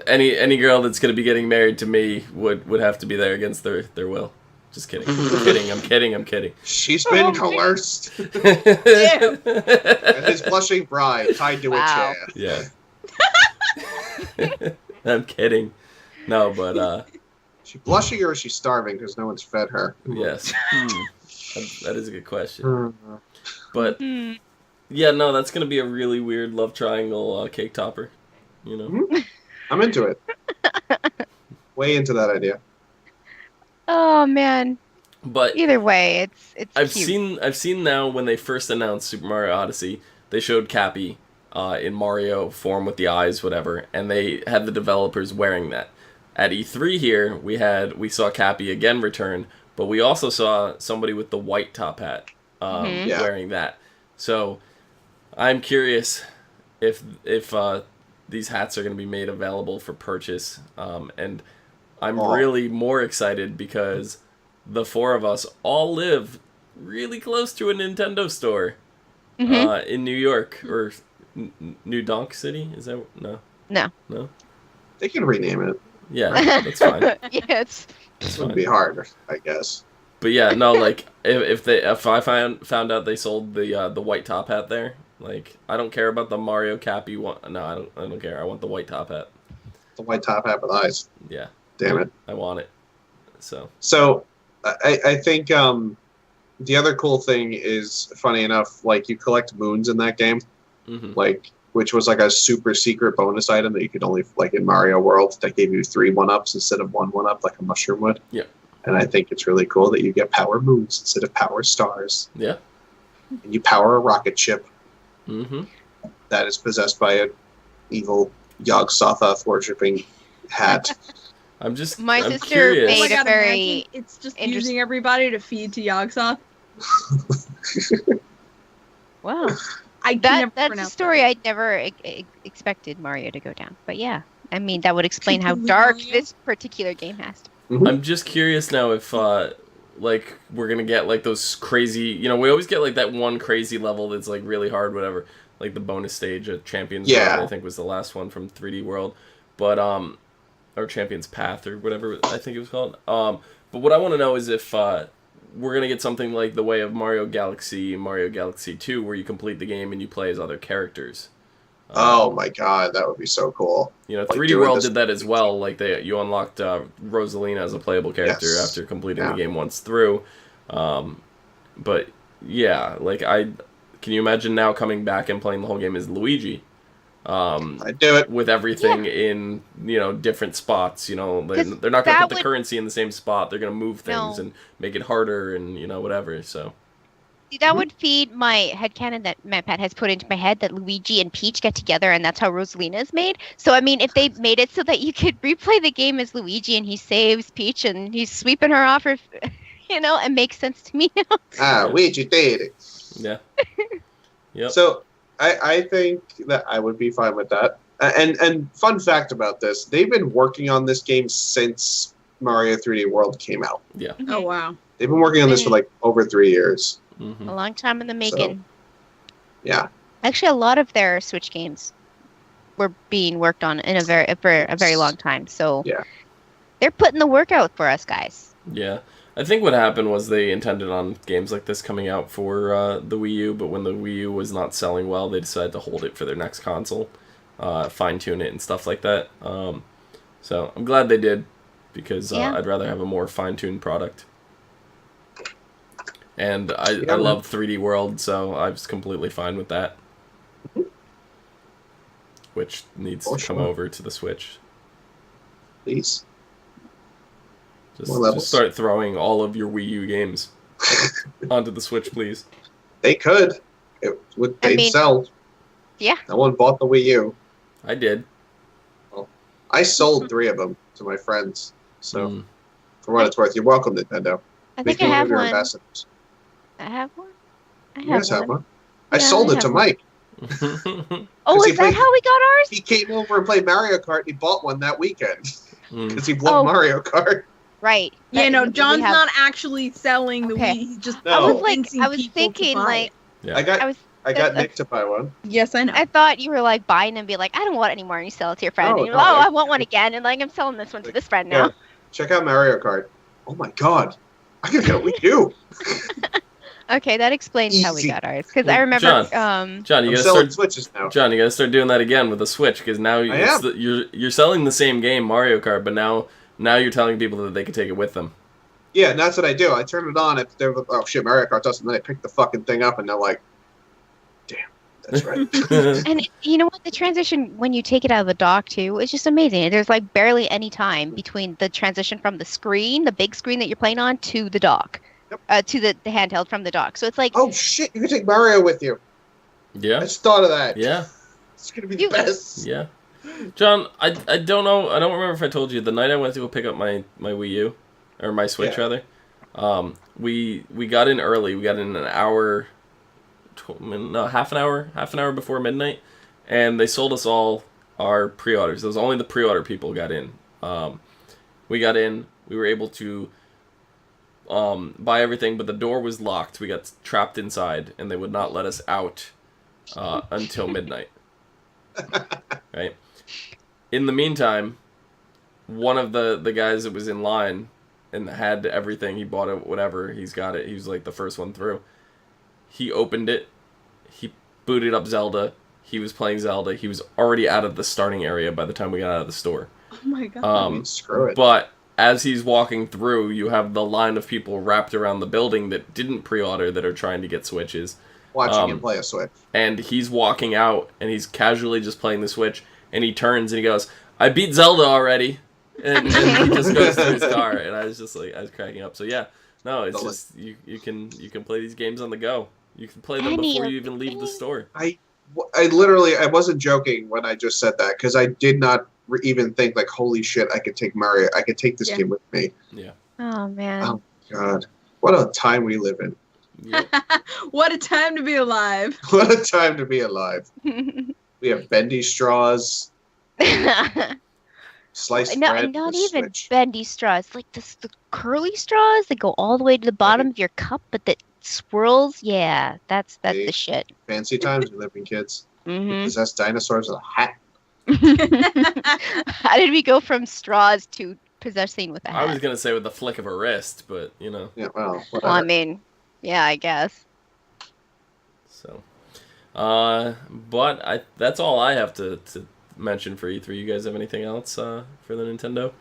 any girl that's gonna be getting married to me would have to be there against their will. Just kidding. I'm kidding. She's been coerced. And his blushing bride tied to a chair. Yeah. I'm kidding. No, but Is she blushing or is she starving because no one's fed her? Yes. That is a good question. But yeah, no, that's gonna be a really weird love triangle cake topper. You know. I'm into it. Way into that idea. Oh man. But either way, it's I've cute. seen now when they first announced Super Mario Odyssey, they showed Cappy in Mario form with the eyes, whatever, and they had the developers wearing that. At E3 here, we saw Cappy again return, but we also saw somebody with the white top hat wearing that. So I'm curious if these hats are going to be made available for purchase, and I'm really more excited because the four of us all live really close to a Nintendo store in New York or New Donk City. Is that no? They can rename it. Yeah, that's fine. Yeah, it would be hard, I guess. But yeah, no, like if I found out they sold the white top hat there, like I don't care about the Mario Cappy one. No, I don't care. I want the white top hat. The white top hat with eyes. Yeah. Damn it. I want it. So I think the other cool thing is, funny enough, like you collect moons in that game, like which was like a super secret bonus item that you could only like in Mario World that gave you 3 1-ups instead of 1 1-up like a mushroom would. Yeah. And I think it's really cool that you get power moons instead of power stars. Yeah. And you power a rocket ship. Mm-hmm. That is possessed by an evil Yog-Sothoth worshipping hat. My I'm sister curious. made a very imagine it's just using everybody to feed to Yog-Sothoth. Wow. That's a story I'd never expected Mario to go down. But yeah, I mean, that would explain how dark this particular game has to be. I'm just curious now if like we're gonna get like those crazy, we always get like that one crazy level that's like really hard, whatever, like the bonus stage at Champions World, I think was the last one from 3D World, but or Champions Path or whatever I think it was called. But what I want to know is if we're going to get something like the way of Mario Galaxy 2, where you complete the game and you play as other characters. Oh my god, that would be so cool. Like 3D World did that as well. Like you unlocked Rosalina as a playable character after completing the game once through. But yeah, like can you imagine now coming back and playing the whole game as Luigi? I'd do it with everything in different spots. They're not going to put the currency in the same spot. They're going to move things and make it harder and whatever. So that would feed my headcanon that Pat has put into my head that Luigi and Peach get together and that's how Rosalina is made. So I mean, if they made it so that you could replay the game as Luigi and he saves Peach and he's sweeping her off, or it makes sense to me now. Luigi did it. Yeah. Yep. So. I think that I would be fine with that. And fun fact about this, they've been working on this game since Mario 3D World came out. Yeah. Oh, wow. They've been working on this for like over 3 years. A long time in the making. So, yeah. Actually, a lot of their Switch games were being worked on for a very long time. So they're putting the work out for us guys. Yeah. I think what happened was they intended on games like this coming out for the Wii U, but when the Wii U was not selling well, they decided to hold it for their next console, fine-tune it and stuff like that. So I'm glad they did, because I'd rather have a more fine-tuned product. And I love 3D World, so I was completely fine with that. Which needs to come over to the Switch. Please. Just start throwing all of your Wii U games onto the Switch, please. They could. They'd sell. Yeah. No one bought the Wii U. I did. Well, I sold 3 of them to my friends. So, for what it's worth, you're welcome, Nintendo. I think I have one. Ambassadors. I have one? You guys have one. I sold it to Mike. Oh, is that how we got ours? He came over and played Mario Kart. He bought one that weekend. Because he loved Mario Kart. Right. Yeah, no, John's not actually selling the Wii. He's just No. I was thinking like Yeah. I got Nick to buy one. Yes, I know. I thought you were like buying them and be like, I don't want it anymore, and you sell it to your friend. No, and you're no, like, I want one again, and like I'm selling this one to this friend now. Yeah. Check out Mario Kart. Oh my god. I can get a Wii U. Okay, that explains how we got ours. Because I remember, John, you gotta selling start Switches now. John, you gotta start doing that again with the Switch, because now you're selling the same game, Mario Kart, but now you're telling people that they can take it with them. Yeah, and that's what I do. I turn it on. If they're oh shit, Mario Kart doesn't. Then I pick the fucking thing up, and they're like, "Damn, that's right." and you know what? The transition when you take it out of the dock too is just amazing. There's like barely any time between the transition from the screen, the big screen that you're playing on, to the dock, to the handheld from the dock. So it's like, oh shit, you can take Mario with you. Yeah, I just thought of that. Yeah, it's gonna be the best. Yeah, John, I don't know. I don't remember if I told you the night I went to go pick up my Wii U. Or my Switch, rather. We got in early. We got in an hour, half an hour before midnight, and they sold us all our pre-orders. It was only the pre-order people got in. We got in. We were able to buy everything, but the door was locked. We got trapped inside, and they would not let us out until midnight. Right. In the meantime, one of the guys that was in line and had everything, he bought it, whatever, he's got it, he was like the first one through. He opened it, he booted up Zelda, he was playing Zelda, he was already out of the starting area by the time we got out of the store. Oh my god. Screw it. But as he's walking through, you have the line of people wrapped around the building that didn't pre-order that are trying to get Switches. Watching him play a Switch. And he's walking out, and he's casually just playing the Switch, and he turns and he goes, I beat Zelda already! And he just goes to his car, and I was cracking up. So yeah, no, it's just you can play these games on the go. You can play them before you even leave the store. I literally, I wasn't joking when I just said that, because I did not even think like, holy shit, I could take Mario, I could take this game with me. Yeah. Oh man. Oh god, what a time we live in. Yep. What a time to be alive. What a time to be alive. We have bendy straws. Sliced bread. Not even Switch. Bendy straws. Like the curly straws that go all the way to the bottom of your cup, but that swirls. Yeah, that's the shit. Fancy times we live in, kids. Mm-hmm. We possess dinosaurs with a hat. How did we go from straws to possessing with a hat? I was gonna say with the flick of a wrist, but you know. Yeah, well, whatever. Well, I mean, yeah, I guess. So, but that's all I have to mention for E3. You guys have anything else for the Nintendo?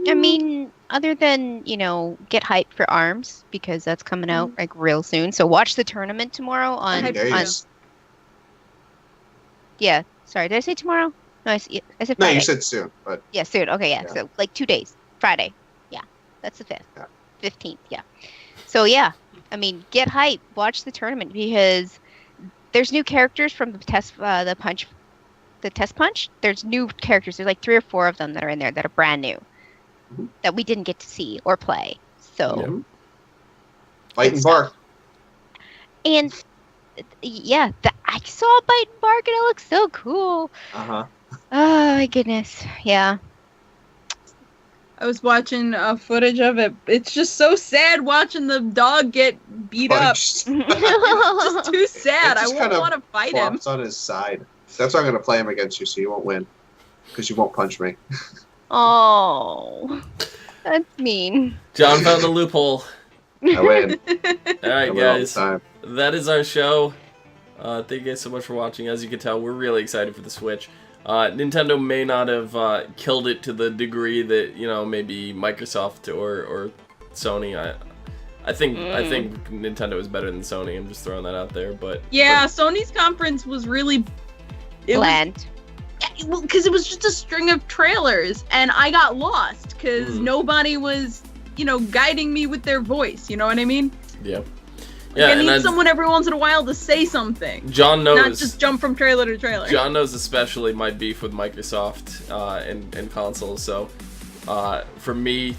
I mean, other than, get hyped for ARMS, because that's coming out like real soon. So watch the tournament tomorrow on yeah, sorry, did I say tomorrow? No, I said Friday. No, you said soon, but yeah, soon. Okay, yeah. So like 2 days. Friday. Yeah. That's the 5th. Yeah. 15th, yeah. So yeah, I mean, get hyped, watch the tournament, because there's new characters from the test punch. There's new characters. There's like 3 or 4 of them that are in there that are brand new, that we didn't get to see or play. So, Bite and bark. And yeah, I saw Bite and bark, and it looks so cool. Oh my goodness, yeah. I was watching footage of it. It's just so sad watching the dog get beat up. It's just too sad. I won't want to fight him. Flops on his side. That's why I'm going to play him against you, so you won't win. Because you won't punch me. Oh, that's mean. John found the loophole. I win. All right, guys. That is our show. Thank you guys so much for watching. As you can tell, we're really excited for the Switch. Nintendo may not have killed it to the degree that, maybe Microsoft or Sony. I think Nintendo is better than Sony. I'm just throwing that out there, but Sony's conference was really bland. Because it was just a string of trailers, and I got lost because nobody was, guiding me with their voice. You know what I mean? Yeah. Yeah, I need someone every once in a while to say something. John knows. Not just jump from trailer to trailer. John knows especially my beef with Microsoft and consoles. So, for me,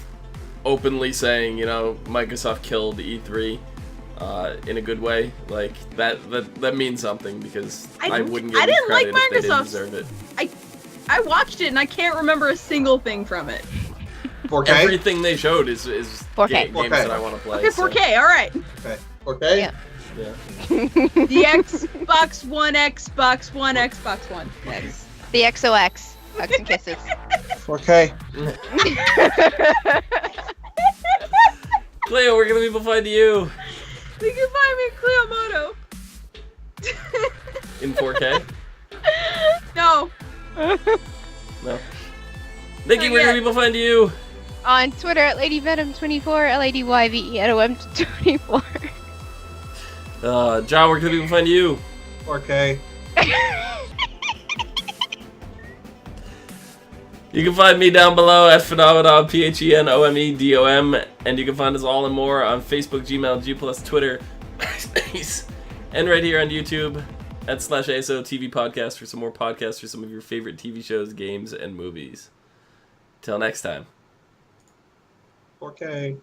openly saying, Microsoft killed E3 in a good way, like that means something, because I wouldn't give them credit if they didn't deserve it. I watched it and I can't remember a single thing from it. 4K? Everything they showed is 4K. games that I want to play. Okay, 4K. All right. Okay. 4K? Yeah. Yeah. The Xbox One, Xbox One, Xbox One. Yes. The XOX. Hugs and kisses. 4K. Clio, where can the people find you? You can find me Clio Moto. In 4K? No. No. Nikki, where can people find you? On Twitter at LadyVenom24, LadyYVENOM24. John, where can people find you? 4K. You can find me down below at Phenomenon, PHENOMEDOM, and you can find us all and more on Facebook, Gmail, G+, Twitter, and right here on YouTube at /ASO TV Podcast for some more podcasts for some of your favorite TV shows, games, and movies. Till next time. 4K.